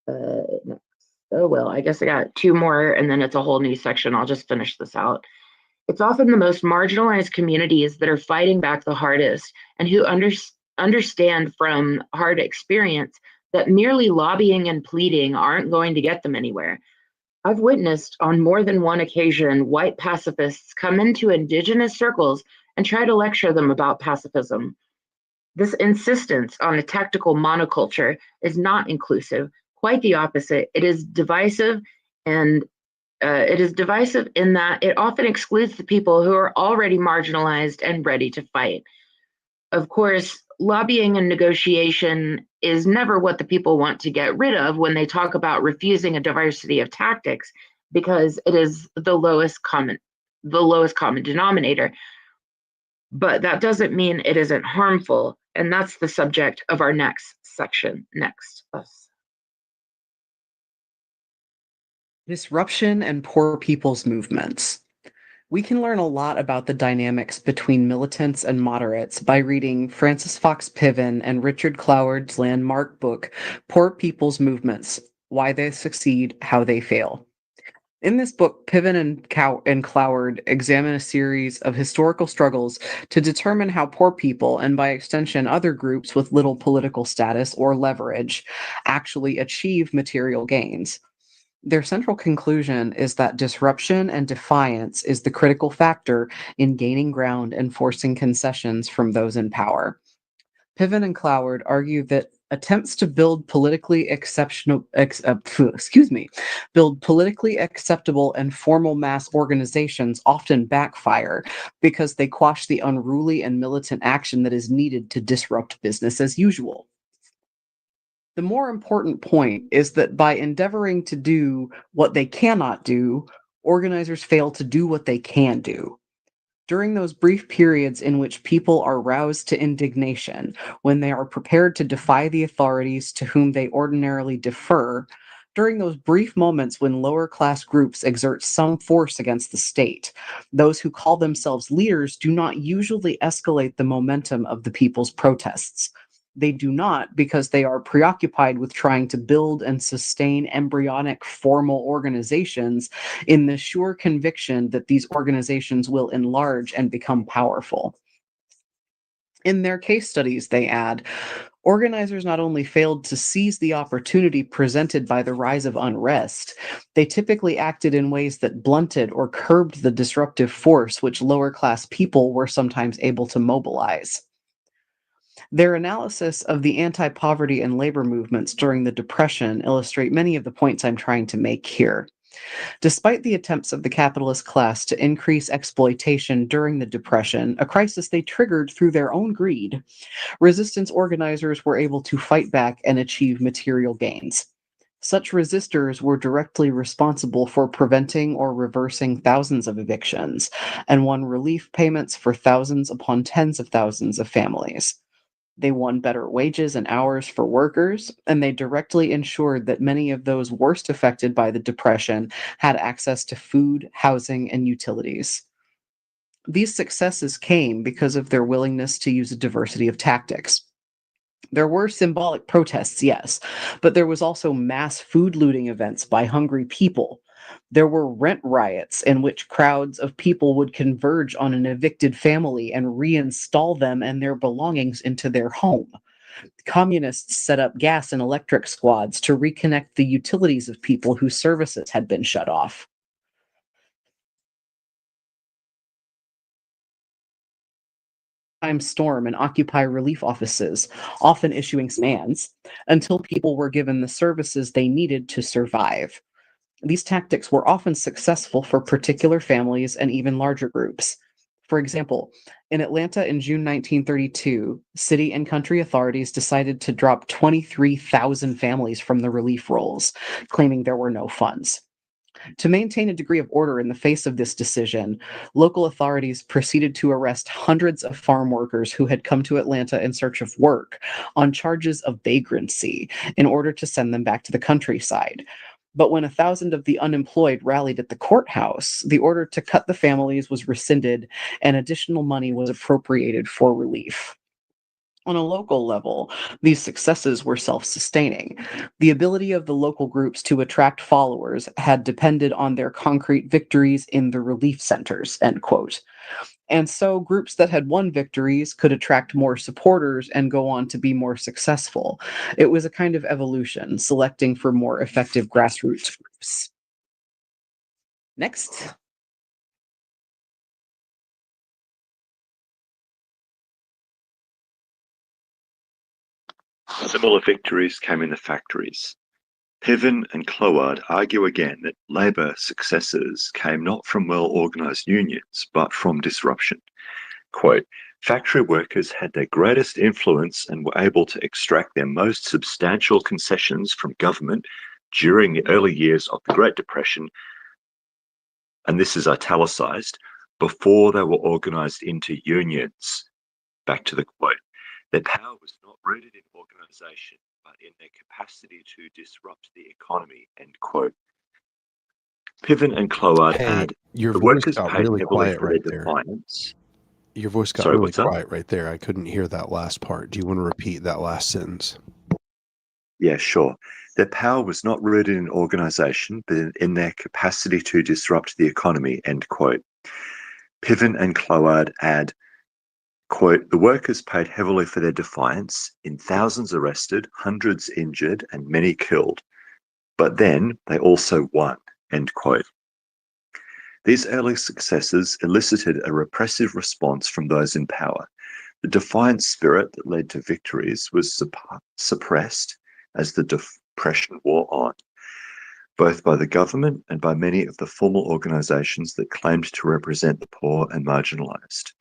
Next. Oh, well, I guess I got two more, and then it's a whole new section. I'll just finish this out. It's often the most marginalized communities that are fighting back the hardest and who understand from hard experience that merely lobbying and pleading aren't going to get them anywhere. I've witnessed on more than one occasion white pacifists come into indigenous circles and try to lecture them about pacifism. This insistence on a tactical monoculture is not inclusive, quite the opposite. It is divisive, and it is divisive in that it often excludes the people who are already marginalized and ready to fight. Of course, lobbying and negotiation is never what the people want to get rid of when they talk about refusing a diversity of tactics, because it is the lowest common denominator. But that doesn't mean it isn't harmful, and that's the subject of our next section. Next. Disruption and poor people's movements. We can learn a lot about the dynamics between militants and moderates by reading Francis Fox Piven and Richard Cloward's landmark book, Poor People's Movements: Why They Succeed, How They Fail. In this book, Piven and Cloward examine a series of historical struggles to determine how poor people, and by extension other groups with little political status or leverage, actually achieve material gains. Their central conclusion is that disruption and defiance is the critical factor in gaining ground and forcing concessions from those in power. Piven and Cloward argue that attempts to build politically acceptable and formal mass organizations often backfire because they quash the unruly and militant action that is needed to disrupt business as usual. The more important point is that by endeavoring to do what they cannot do, organizers fail to do what they can do. During those brief periods in which people are roused to indignation, when they are prepared to defy the authorities to whom they ordinarily defer, during those brief moments when lower class groups exert some force against the state, those who call themselves leaders do not usually escalate the momentum of the people's protests. They do not because they are preoccupied with trying to build and sustain embryonic formal organizations in the sure conviction that these organizations will enlarge and become powerful. In their case studies, they add, organizers not only failed to seize the opportunity presented by the rise of unrest, they typically acted in ways that blunted or curbed the disruptive force which lower class people were sometimes able to mobilize. Their analysis of the anti-poverty and labor movements during the Depression illustrate many of the points I'm trying to make here. Despite the attempts of the capitalist class to increase exploitation during the Depression, a crisis they triggered through their own greed, resistance organizers were able to fight back and achieve material gains. Such resistors were directly responsible for preventing or reversing thousands of evictions and won relief payments for thousands upon tens of thousands of families. They won better wages and hours for workers, and they directly ensured that many of those worst affected by the Depression had access to food, housing, and utilities. These successes came because of their willingness to use a diversity of tactics. There were symbolic protests, yes, but there was also mass food looting events by hungry people. There were rent riots in which crowds of people would converge on an evicted family and reinstall them and their belongings into their home. Communists set up gas and electric squads to reconnect the utilities of people whose services had been shut off. Storm and occupy relief offices, often issuing commands, until people were given the services they needed to survive. These tactics were often successful for particular families and even larger groups. For example, in Atlanta in June 1932, city and country authorities decided to drop 23,000 families from the relief rolls, claiming there were no funds. To maintain a degree of order in the face of this decision, local authorities proceeded to arrest hundreds of farm workers who had come to Atlanta in search of work on charges of vagrancy in order to send them back to the countryside. But when 1,000 of the unemployed rallied at the courthouse, the order to cut the families was rescinded and additional money was appropriated for relief. On a local level, these successes were self-sustaining. The ability of the local groups to attract followers had depended on their concrete victories in the relief centers, end quote. And so groups that had won victories could attract more supporters and go on to be more successful. It was a kind of evolution, selecting for more effective grassroots groups. Next. Similar victories came in the factories. Piven and Cloward argue again that labour successes came not from well-organised unions, but from disruption. Quote, factory workers had their greatest influence and were able to extract their most substantial concessions from government during the early years of the Great Depression, and this is italicized, before they were organised into unions. Back to the quote. Their power was not rooted in organisation, but in their capacity to disrupt the economy, end quote. Piven and Cloward add, your the voice workers got paid really heavily quiet for right their there. defiance. Your voice got Sorry, really what's that? quiet right there. I couldn't hear that last part. Do you want to repeat that last sentence? Yeah, sure. Their power was not rooted in organisation, but in their capacity to disrupt the economy, end quote. Piven and Cloward add, quote, the workers paid heavily for their defiance, in thousands arrested, hundreds injured, and many killed. But then they also won, end quote. These early successes elicited a repressive response from those in power. The defiant spirit that led to victories was suppressed as the Depression wore on, both by the government and by many of the formal organizations that claimed to represent the poor and marginalized.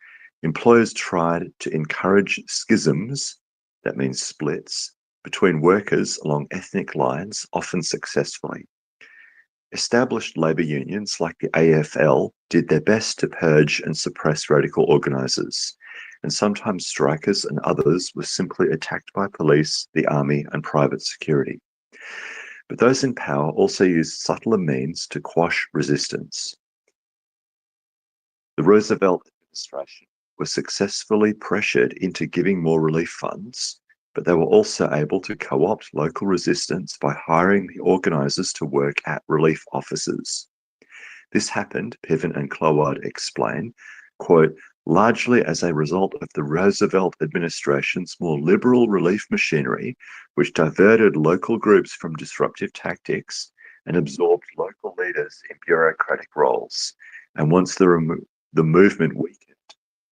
Employers tried to encourage schisms, that means splits, between workers along ethnic lines, often successfully. Established labor unions like the AFL did their best to purge and suppress radical organizers, and sometimes strikers and others were simply attacked by police, the army, and private security. But those in power also used subtler means to quash resistance. The Roosevelt administration was successfully pressured into giving more relief funds, but they were also able to co-opt local resistance by hiring the organizers to work at relief offices. This happened, Piven and Cloward explain, quote, largely as a result of the Roosevelt administration's more liberal relief machinery, which diverted local groups from disruptive tactics and absorbed local leaders in bureaucratic roles. And once the movement weakened,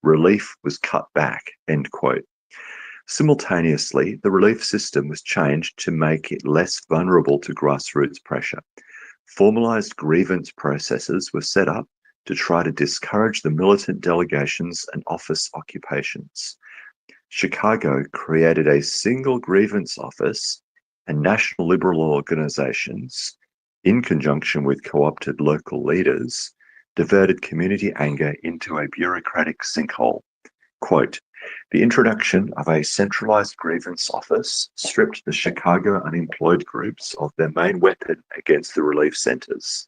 relief was cut back, end quote. Simultaneously, the relief system was changed to make it less vulnerable to grassroots pressure. Formalized grievance processes were set up to try to discourage the militant delegations and office occupations. Chicago created a single grievance office, and national liberal organizations, in conjunction with co-opted local leaders, diverted community anger into a bureaucratic sinkhole. Quote, the introduction of a centralized grievance office stripped the Chicago unemployed groups of their main weapon against the relief centers.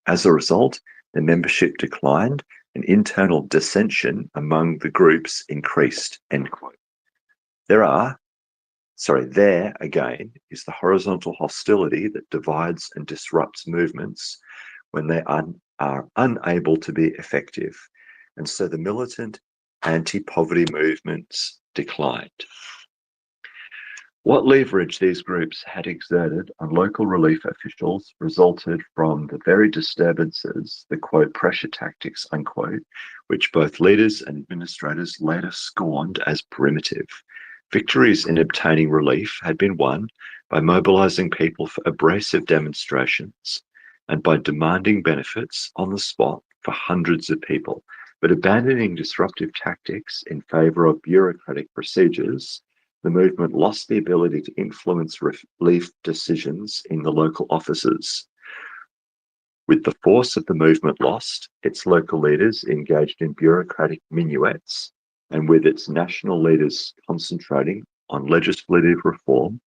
As a result, their membership declined and internal dissension among the groups increased, end quote. There again is the horizontal hostility that divides and disrupts movements when they are unable to be effective. And so the militant anti-poverty movements declined. What leverage these groups had exerted on local relief officials resulted from the very disturbances, the quote pressure tactics, unquote, which both leaders and administrators later scorned as primitive. Victories in obtaining relief had been won by mobilizing people for abrasive demonstrations and by demanding benefits on the spot for hundreds of people. But abandoning disruptive tactics in favor of bureaucratic procedures, the movement lost the ability to influence relief decisions in the local offices. With the force of the movement lost, its local leaders engaged in bureaucratic minuets, and with its national leaders concentrating on legislative reform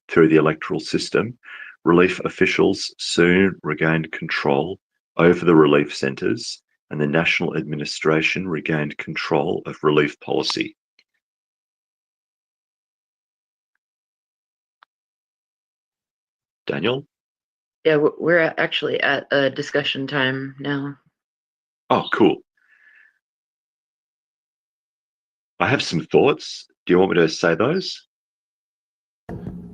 through the electoral system, Relief officials soon regained control over the relief centres, and the National Administration regained control of relief policy. Daniel? Yeah, we're actually at a discussion time now. Oh, cool. I have some thoughts. Do you want me to say those?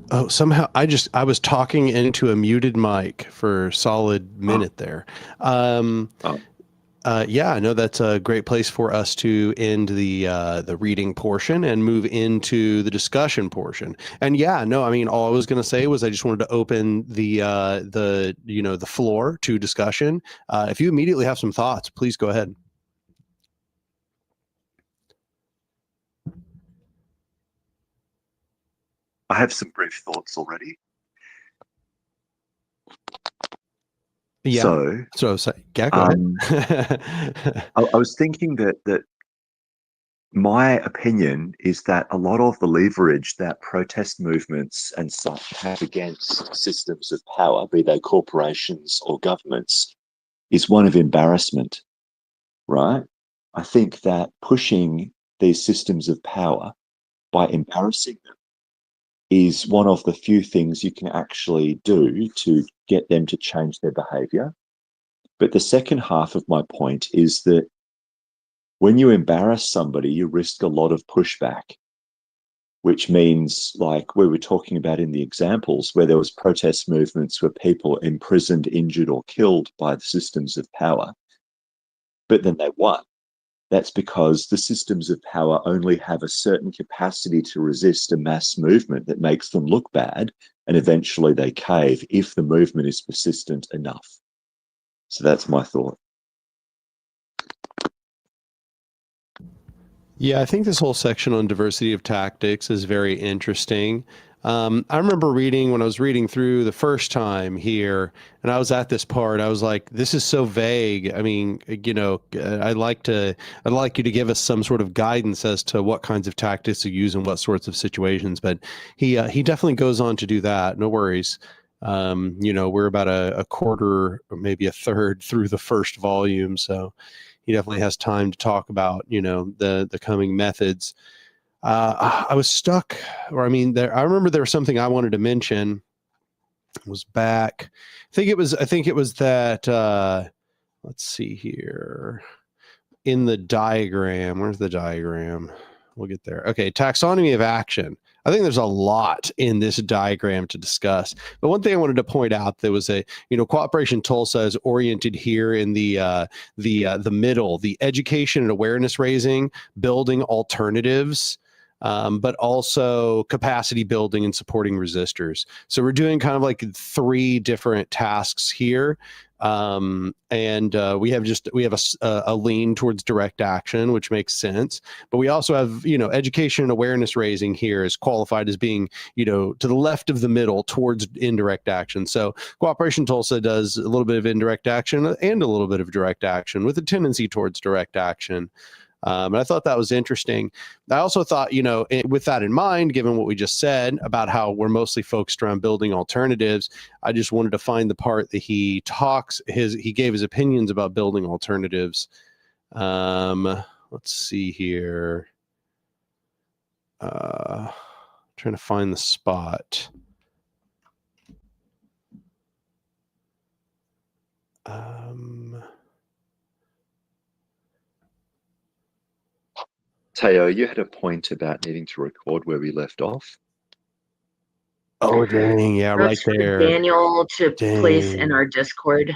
Oh, somehow I was talking into a muted mic for a solid minute there. Yeah, I know that's a great place for us to end the reading portion and move into the discussion portion. And yeah, no, I mean, all I was going to say was I just wanted to open the floor to discussion. If you immediately have some thoughts, please go ahead. I have some brief thoughts already. Yeah. So yeah, go ahead. I was thinking that my opinion is that a lot of the leverage that protest movements and such have against systems of power, be they corporations or governments, is one of embarrassment, right? I think that pushing these systems of power by embarrassing them is one of the few things you can actually do to get them to change their behavior. But the second half of my point is that when you embarrass somebody, you risk a lot of pushback, which means, like we were talking about in the examples, where there was protest movements where people imprisoned, injured, or killed by the systems of power, but then they won. That's because the systems of power only have a certain capacity to resist a mass movement that makes them look bad, and eventually they cave if the movement is persistent enough. So that's my thought. Yeah, I think this whole section on diversity of tactics is very interesting. I remember when I was reading through the first time here, and I was at this part, I was like, this is so vague. I mean, I'd like you to give us some sort of guidance as to what kinds of tactics to use in what sorts of situations. But he definitely goes on to do that. No worries. We're about a quarter or maybe a third through the first volume, so he definitely has time to talk about, the coming methods. I was stuck, or I mean, I remember there was something I wanted to mention. It was back. I think it was that, let's see here in the diagram. Where's the diagram? We'll get there. Okay. Taxonomy of action. I think there's a lot in this diagram to discuss. But one thing I wanted to point out, there was Cooperation Tulsa is oriented here in the middle, the education and awareness raising, building alternatives, but also capacity building and supporting resistors. So we're doing kind of like 3 different tasks here. And we have a lean towards direct action, which makes sense. But we also have, education and awareness raising here is qualified as being, to the left of the middle towards indirect action. So Cooperation Tulsa does a little bit of indirect action and a little bit of direct action with a tendency towards direct action. And I thought that was interesting. I also thought, with that in mind, given what we just said about how we're mostly focused around building alternatives, I just wanted to find the part that he gave his opinions about building alternatives. Let's see here. Trying to find the spot. Teo, you had a point about needing to record where we left off. Oh, dang. Yeah, right there. Daniel to place in our Discord.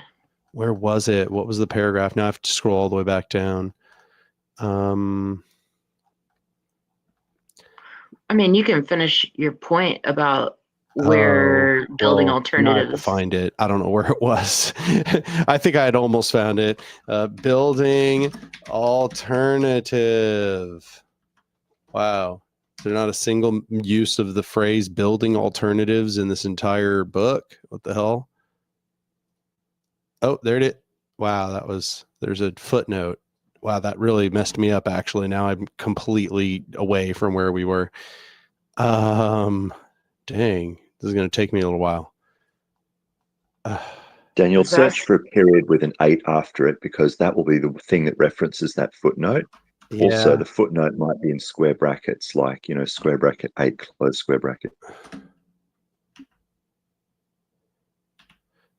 Where was it? What was the paragraph? Now I have to scroll all the way back down. I mean, you can finish your point about where building alternatives. Now I have to find it. I don't know where it was. I think I had almost found it. Building alternative. Wow. There's not a single use of the phrase building alternatives in this entire book. What the hell? Oh, there it is. Wow, there's a footnote. Wow, that really messed me up, actually. Now I'm completely away from where we were. Dang, this is going to take me a little while. Daniel, Is that search for a period with an 8 after it, because that will be the thing that references that footnote. Also, yeah. the footnote might be in square brackets, like, square bracket 8, close square bracket.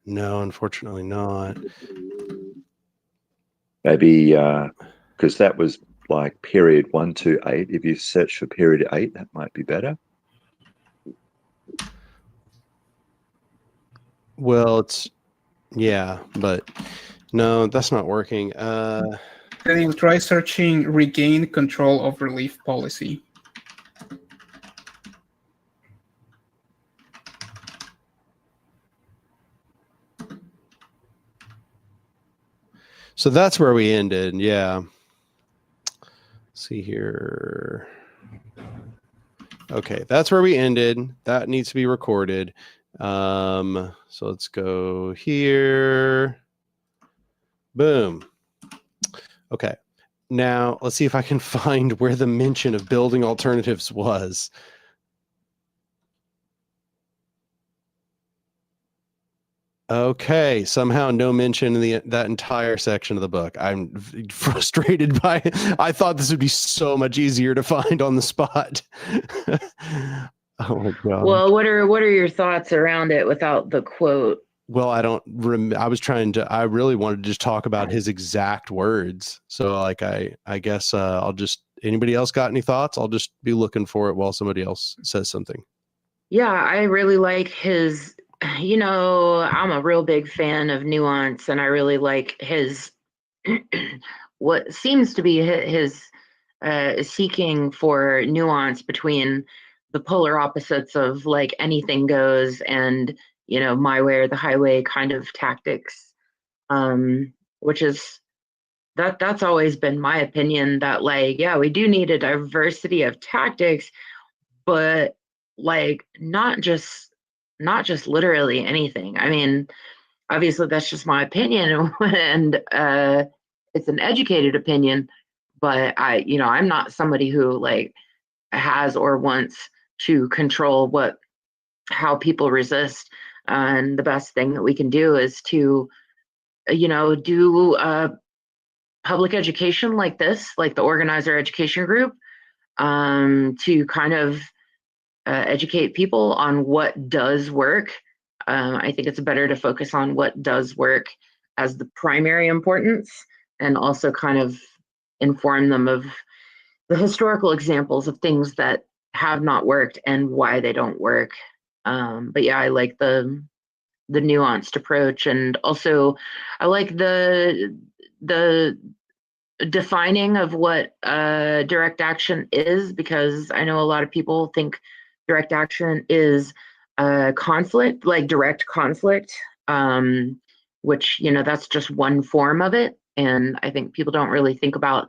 No, unfortunately not. Maybe because that was like period 1 to 8. If you search for period 8, that might be better. Well, yeah, but no, that's not working. Then you try searching regain control of relief policy. So that's where we ended. Yeah. Let's see here. Okay, that's where we ended. That needs to be recorded. So let's go here. Boom. Okay. Now let's see if I can find where the mention of building alternatives was. Okay, somehow no mention in that entire section of the book. I'm frustrated by it. I thought this would be so much easier to find on the spot. Oh my god. well, what are your thoughts around it without the quote? Well, I don't I really wanted to just talk about his exact words. So like I guess I'll just, anybody else got any thoughts? I'll just be looking for it while somebody else says something. Yeah, I really like his, I'm a real big fan of nuance, and I really like his, what seems to be his seeking for nuance between the polar opposites of like anything goes and, my way or the highway kind of tactics, which is, that's always been my opinion, that like, yeah, we do need a diversity of tactics, but like not just literally anything. I mean, obviously that's just my opinion, and it's an educated opinion, but I'm not somebody who like has or wants to control how people resist. And the best thing that we can do is to do public education like this, like the organizer education group, to kind of educate people on what does work. I think it's better to focus on what does work as the primary importance, and also kind of inform them of the historical examples of things that have not worked and why they don't work. But yeah, I like the nuanced approach, and also I like the defining of what direct action is, because I know a lot of people think direct action is conflict, like direct conflict, which that's just one form of it, and I think people don't really think about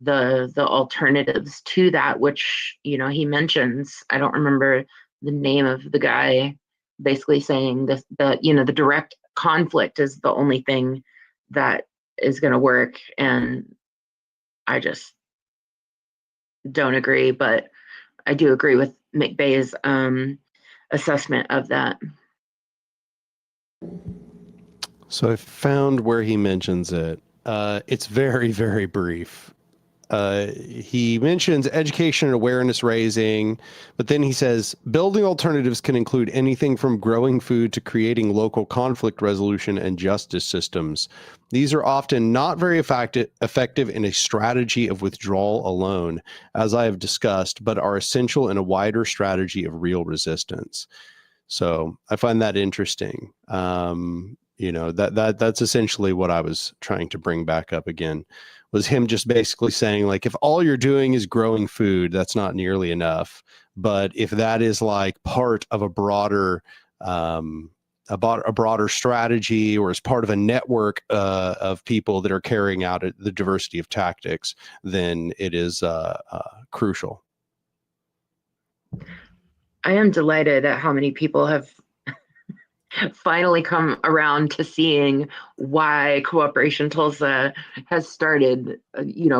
the alternatives to that, which he mentions. I don't remember the name of the guy, basically saying this, that the direct conflict is the only thing that is going to work, and I just don't agree, but I do agree with McBay's assessment of that. So I found where he mentions it. It's very, very brief. He mentions education and awareness raising, but then he says building alternatives can include anything from growing food to creating local conflict resolution and justice systems. These are often not very effective in a strategy of withdrawal alone, as I have discussed, but are essential in a wider strategy of real resistance. So I find that interesting. That's essentially what I was trying to bring back up again, was him just basically saying, like, if all you're doing is growing food, that's not nearly enough. But if that is like part of a broader strategy, or as part of a network of people that are carrying out the diversity of tactics, then it is crucial. I am delighted at how many people have finally come around to seeing why Cooperation Tulsa has started,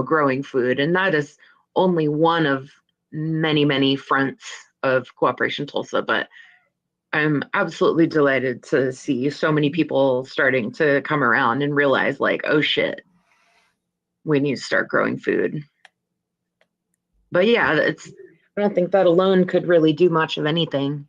growing food. And that is only one of many, many fronts of Cooperation Tulsa. But I'm absolutely delighted to see so many people starting to come around and realize, like, oh shit, we need to start growing food. But yeah, I don't think that alone could really do much of anything.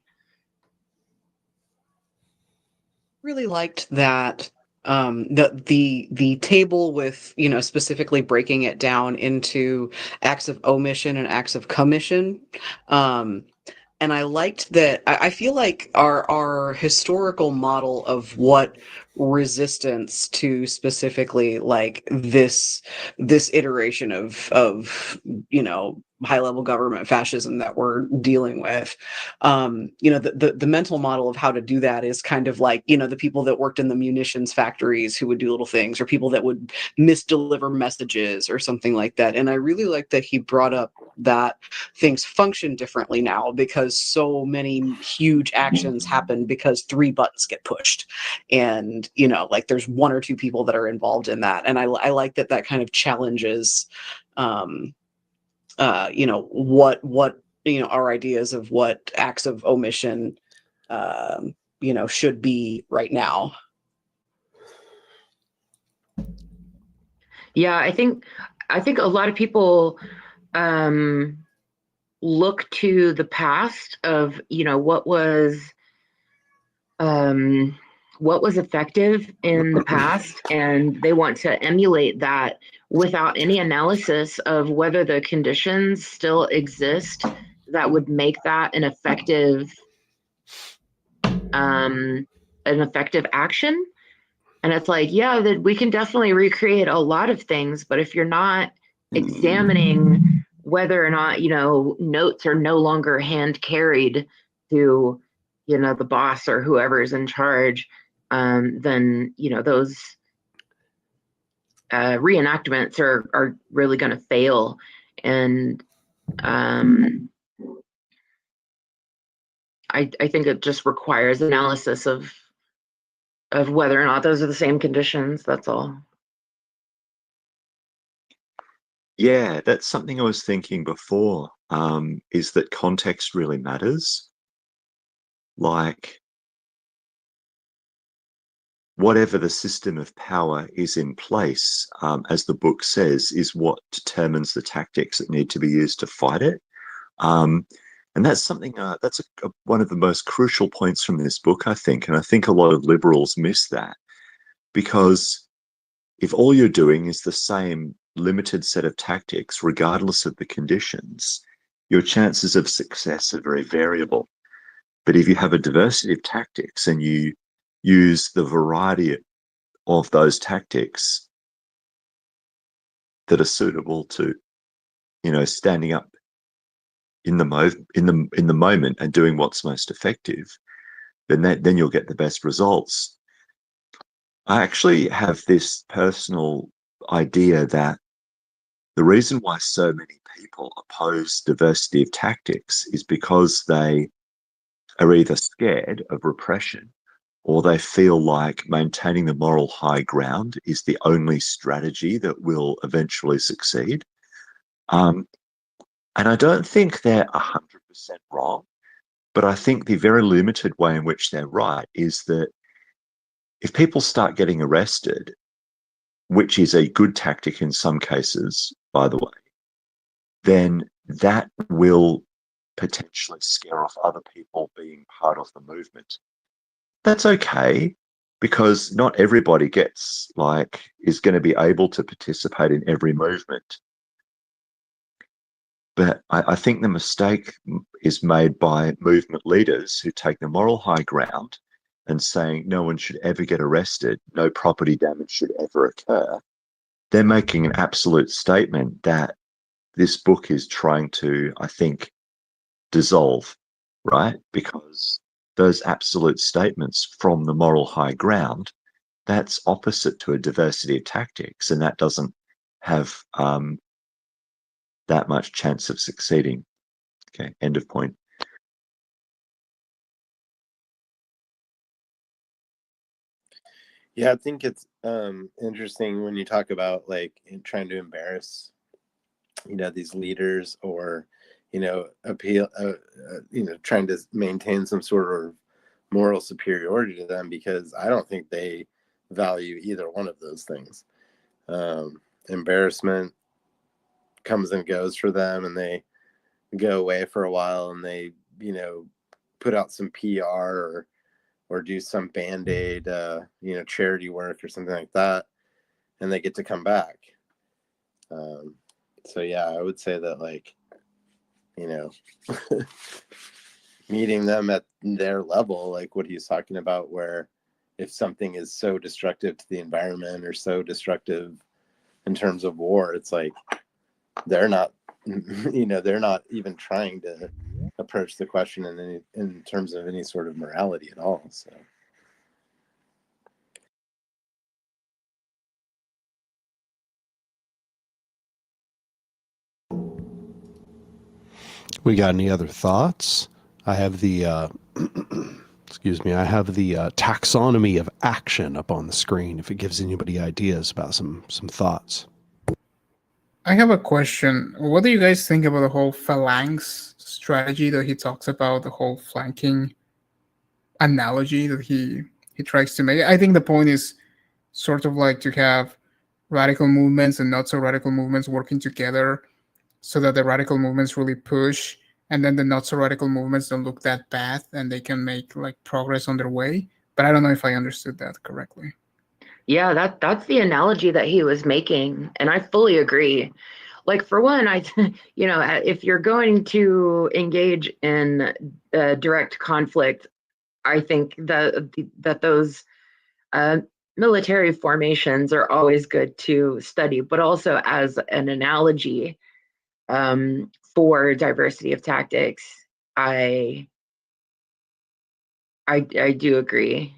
Really liked that the table with, you know, specifically breaking it down into acts of omission and acts of commission. And I liked that. I feel like our historical model of what resistance to specifically like this iteration of you know, high level government fascism that we're dealing with, you know, the mental model of how to do that is kind of like, you know, the people that worked in the munitions factories who would do little things, or people that would misdeliver messages or something like that. And I really like that he brought up that things function differently now because so many huge actions happen because 3 buttons get pushed, and you know, like there's 1 or 2 people that are involved in that. And I like that that kind of challenges you know, what you know, our ideas of what acts of omission you know, should be right now. Yeah, I think a lot of people look to the past of, you know, what was effective in the past, and they want to emulate that without any analysis of whether the conditions still exist that would make that an effective action. And it's like, yeah, that we can definitely recreate a lot of things, but if you're not examining whether or not, you know, notes are no longer hand carried to, you know, the boss or whoever's in charge, then, you know, those reenactments are really going to fail. And I think it just requires analysis of whether or not those are the same conditions. That's all. Yeah, that's something I was thinking before, is that context really matters. Like, whatever the system of power is in place, as the book says, is what determines the tactics that need to be used to fight it. And that's something that's one of the most crucial points from this book, I think. And I think a lot of liberals miss that, because if all you're doing is the same limited set of tactics, regardless of the conditions, your chances of success are very variable. But if you have a diversity of tactics and you use the variety of those tactics that are suitable to, you know, standing up in the moment and doing what's most effective, then you'll get the best results. I actually have this personal idea that the reason why so many people oppose diversity of tactics is because they are either scared of repression, or they feel like maintaining the moral high ground is the only strategy that will eventually succeed. And I don't think they're 100% wrong, but I think the very limited way in which they're right is that if people start getting arrested, which is a good tactic in some cases, by the way, then that will potentially scare off other people being part of the movement. That's okay, because not everybody is going to be able to participate in every movement. But I think the mistake is made by movement leaders who take the moral high ground and saying no one should ever get arrested, no property damage should ever occur. They're making an absolute statement that this book is trying to, I think, dissolve, right? Because those absolute statements from the moral high ground, that's opposite to a diversity of tactics, and that doesn't have that much chance of succeeding. Okay, end of point. Yeah, I think it's interesting when you talk about like trying to embarrass, you know, these leaders, or, you know, appeal, you know, trying to maintain some sort of moral superiority to them, because I don't think they value either one of those things. Embarrassment comes and goes for them, and they go away for a while, and they, put out some PR or do some band-aid, charity work or something like that, and they get to come back. So yeah, I would say that, like, meeting them at their level, like what he's talking about, where if something is so destructive to the environment or so destructive in terms of war, it's like they're not they're not even trying to approach the question in terms of any sort of morality at all. So We got any other thoughts? I have the excuse me. I have the taxonomy of action up on the screen. If it gives anybody ideas about some thoughts. I have a question. What do you guys think about the whole phalanx strategy that he talks about, the whole flanking analogy that he tries to make? I think the point is sort of like to have radical movements and not so radical movements working together, so that the radical movements really push, and then the not so radical movements don't look that bad, and they can make like progress on their way. But I don't know if I understood that correctly. Yeah, that's the analogy that he was making, and I fully agree. Like, for one, if you're going to engage in direct conflict, I think that those military formations are always good to study, but also as an analogy for diversity of tactics, I do agree.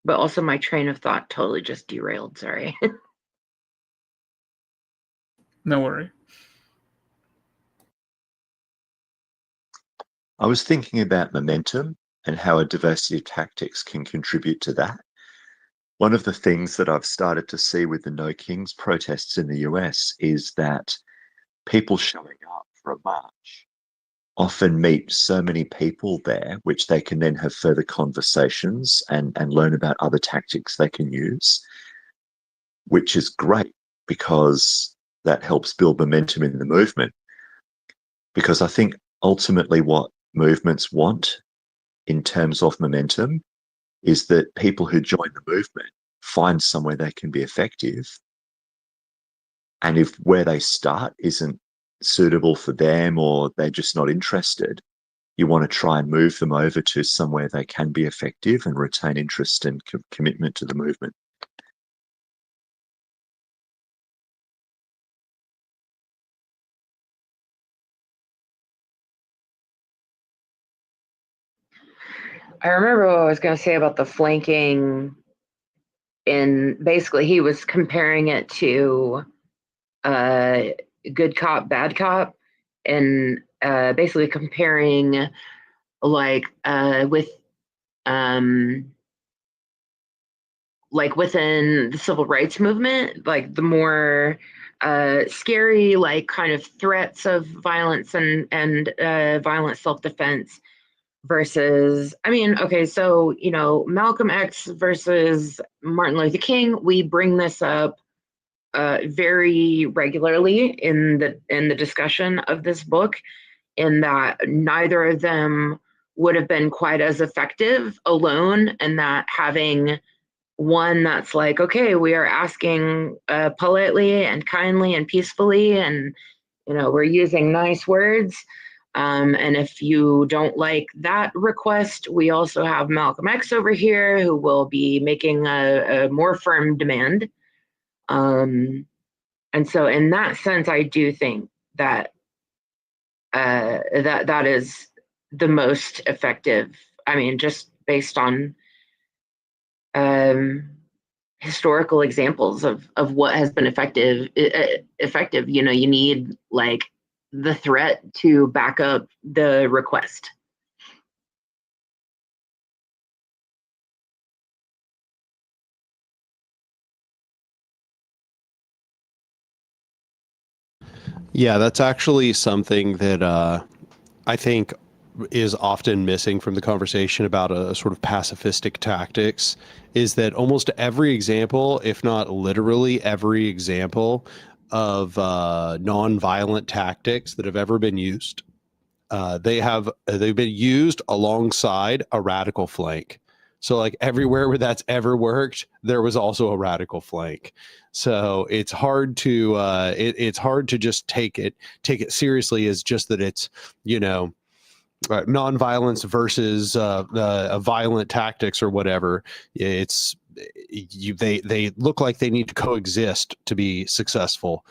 But also my train of thought totally just derailed. Sorry. No worry. I was thinking about momentum and how a diversity of tactics can contribute to that. One of the things that I've started to see with the No Kings protests in the US is that people showing up for a march often meet so many people there, which they can then have further conversations and learn about other tactics they can use, which is great because that helps build momentum in the movement. Because I think ultimately what movements want in terms of momentum is that people who join the movement find somewhere they can be effective. And if where they start isn't suitable for them, or they're just not interested, you want to try and move them over to somewhere they can be effective and retain interest and commitment to the movement. I remember what I was going to say about the flanking. And basically, he was comparing it to good cop, bad cop, and basically comparing with like within the civil rights movement, like the more scary, like kind of threats of violence and violent self-defense versus, I mean, okay, so Malcolm X versus Martin Luther King, we bring this up very regularly in the discussion of this book, in that neither of them would have been quite as effective alone, and that having one that's like, okay, we are asking politely and kindly and peacefully, and we're using nice words, and if you don't like that request, we also have Malcolm X over here who will be making a more firm demand. And so in that sense, I do think that that is the most effective. I mean, just based on historical examples of what has been effective. You need like the threat to back up the request. Yeah, that's actually something that I think is often missing from the conversation about a sort of pacifistic tactics is that almost every example, if not literally every example of non-violent tactics that have ever been used, they've been used alongside a radical flank. So like everywhere where that's ever worked, there was also a radical flank. So it's hard to it's hard to just take it seriously as just that it's, you know, nonviolence versus violent tactics or whatever. It's they look like they need to coexist to be successful.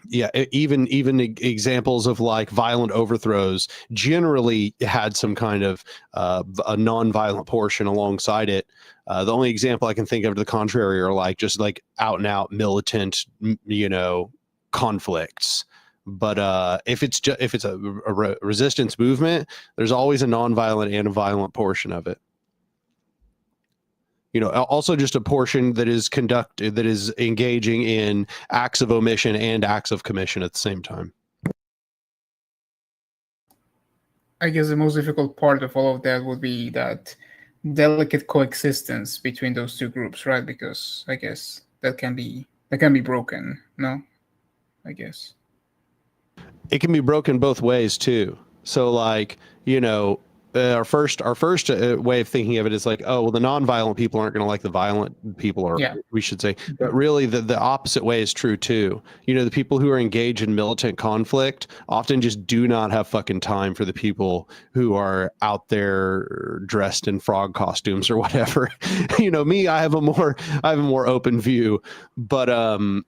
Yeah, even examples of like violent overthrows generally had some kind of a non-violent portion alongside it. The only example I can think of to the contrary are like just like out and out militant, you know, conflicts. But if it's a resistance movement, there's always a non-violent and a violent portion of it. You know, also just a portion that is engaging in acts of omission and acts of commission at the same time. I guess the most difficult part of all of that would be that delicate coexistence between those two groups, right? Because I guess that can be broken, no? I guess. It can be broken both ways too. So like, you know, our first way of thinking of it is like, oh, well, the non-violent people aren't going to like the violent people, or we should say, but really the opposite way is true too. You know, the people who are engaged in militant conflict often just do not have fucking time for the people who are out there dressed in frog costumes or whatever. You know, me, I have a more open view, but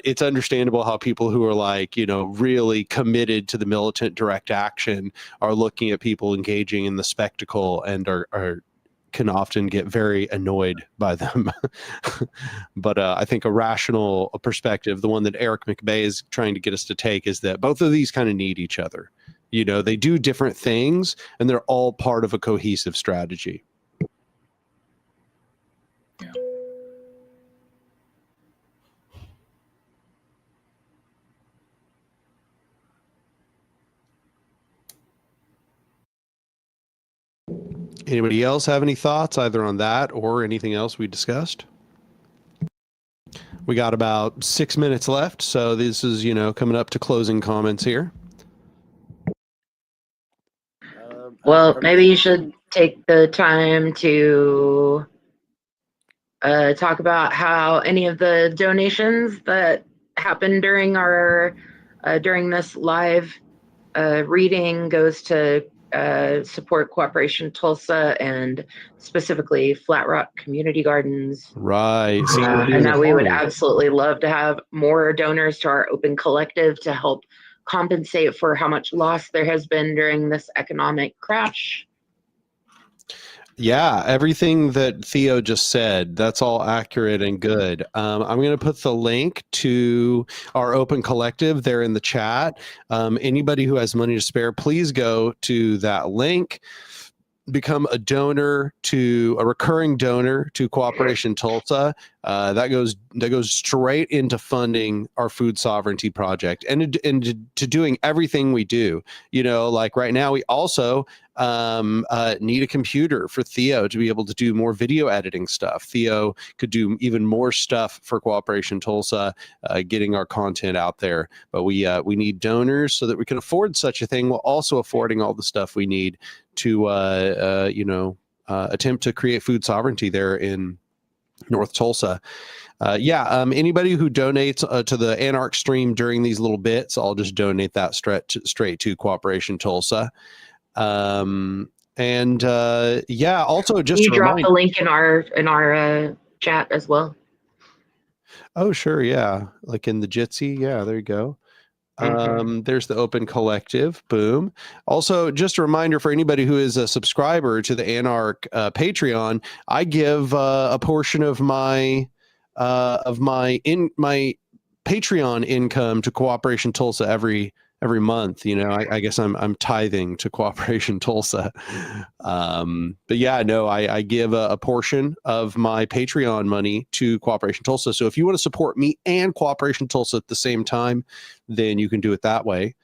it's understandable how people who are like, you know, really committed to the militant direct action are looking at people engaging in the spectacle and are can often get very annoyed by them. But I think a rational perspective, the one that Eric McBay is trying to get us to take, is that both of these kind of need each other. You know, they do different things and they're all part of a cohesive strategy. Yeah. Anybody else have any thoughts either on that or anything else we discussed? We got about 6 minutes left, so this is, you know, coming up to closing comments here. Well, maybe you should take the time to talk about how any of the donations that happened during our during this live reading goes to support Cooperation Tulsa and specifically Flat Rock Community Gardens. Right. And that we would absolutely love to have more donors to our open collective to help compensate for how much loss there has been during this economic crash. Yeah, everything that Theo just said, that's all accurate and good. I'm going to put the link to our open collective there in the chat. Anybody who has money to spare, please go to that link. Become a recurring donor to Cooperation Tulsa. That goes straight into funding our food sovereignty project and to doing everything we do. You know, like right now, we also need a computer for Theo to be able to do more video editing stuff. Theo could do even more stuff for Cooperation Tulsa, getting our content out there. But we need donors so that we can afford such a thing while also affording all the stuff we need to attempt to create food sovereignty there in North Tulsa. Anybody who donates to the Anark stream during these little bits, I'll just donate that straight to Cooperation Tulsa. Also just you drop the link in our chat as well. Oh, sure. Yeah. Like in the Jitsi. Yeah, there you go. There's the open collective. Boom. Also, just a reminder for anybody who is a subscriber to the Anark Patreon, I give a portion of my Patreon income to Cooperation Tulsa every month. You know, I guess I'm tithing to Cooperation Tulsa. But yeah, no, I give a portion of my Patreon money to Cooperation Tulsa. So if you want to support me and Cooperation Tulsa at the same time, then you can do it that way.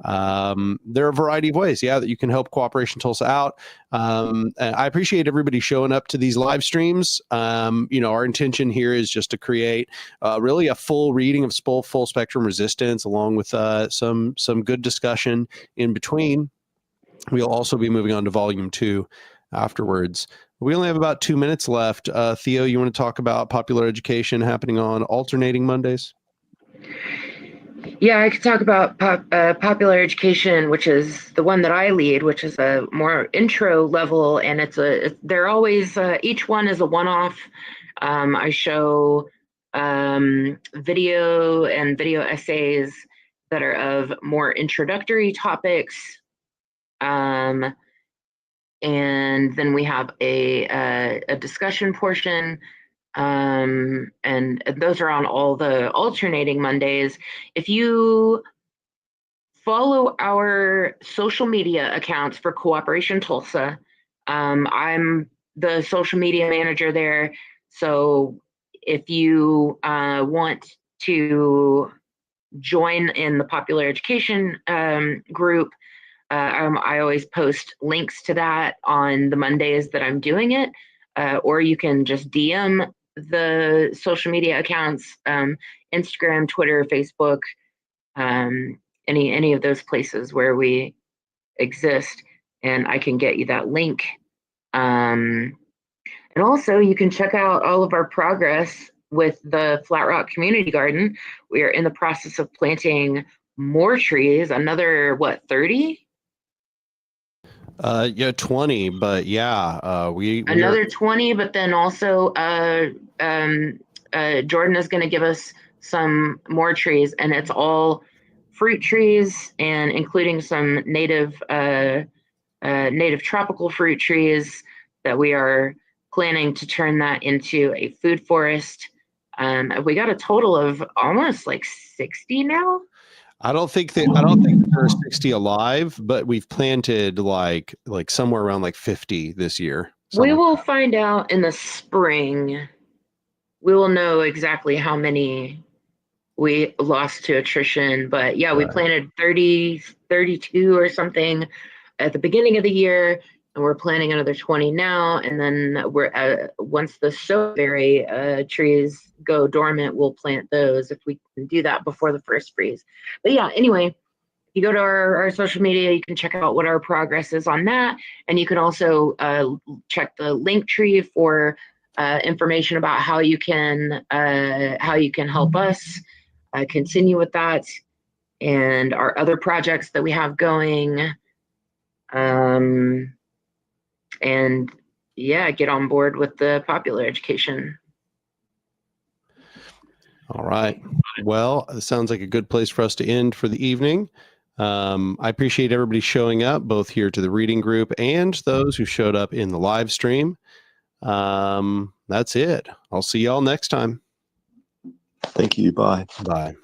There are a variety of ways, that you can help Cooperation Tulsa out. And I appreciate everybody showing up to these live streams. Our intention here is just to create really a full reading of full spectrum resistance, along with some good discussion in between. We'll also be moving on to volume 2 afterwards. We only have about 2 minutes left. Theo, you want to talk about popular education happening on alternating Mondays? Yeah, I could talk about popular education, which is the one that I lead, which is a more intro level, and they're always each one is a one-off. I show video and video essays that are of more introductory topics, and then we have a discussion portion. And those are on all the alternating Mondays. If you follow our social media accounts for Cooperation Tulsa, I'm the social media manager there. So if you want to join in the popular education group, I always post links to that on the Mondays that I'm doing it, or you can just DM the social media accounts, Instagram, Twitter, Facebook, any of those places where we exist, and I can get you that link. And also, you can check out all of our progress with the Flat Rock Community Garden. We are in the process of planting more trees, another, 30? 20, but we Another 20, but then also Jordan is going to give us some more trees, and it's all fruit trees, and including some native tropical fruit trees that we are planning to turn that into a food forest. We got a total of almost 60 now. I don't think there are 60 alive, but we've planted like somewhere around 50 this year. We will find out in the spring. We will know exactly how many we lost to attrition, but we planted 30, 32 or something at the beginning of the year, and we're planting another 20 now. And then once the soberry trees go dormant, we'll plant those if we can do that before the first freeze. But anyway, if you go to our social media, you can check out what our progress is on that, and you can also check the link tree for information about how you can help us continue with that and our other projects that we have going. And get on board with the popular education. All right. Well, it sounds like a good place for us to end for the evening. I appreciate everybody showing up, both here to the reading group and those who showed up in the live stream. That's it. I'll see y'all next time. Thank you. Bye. Bye.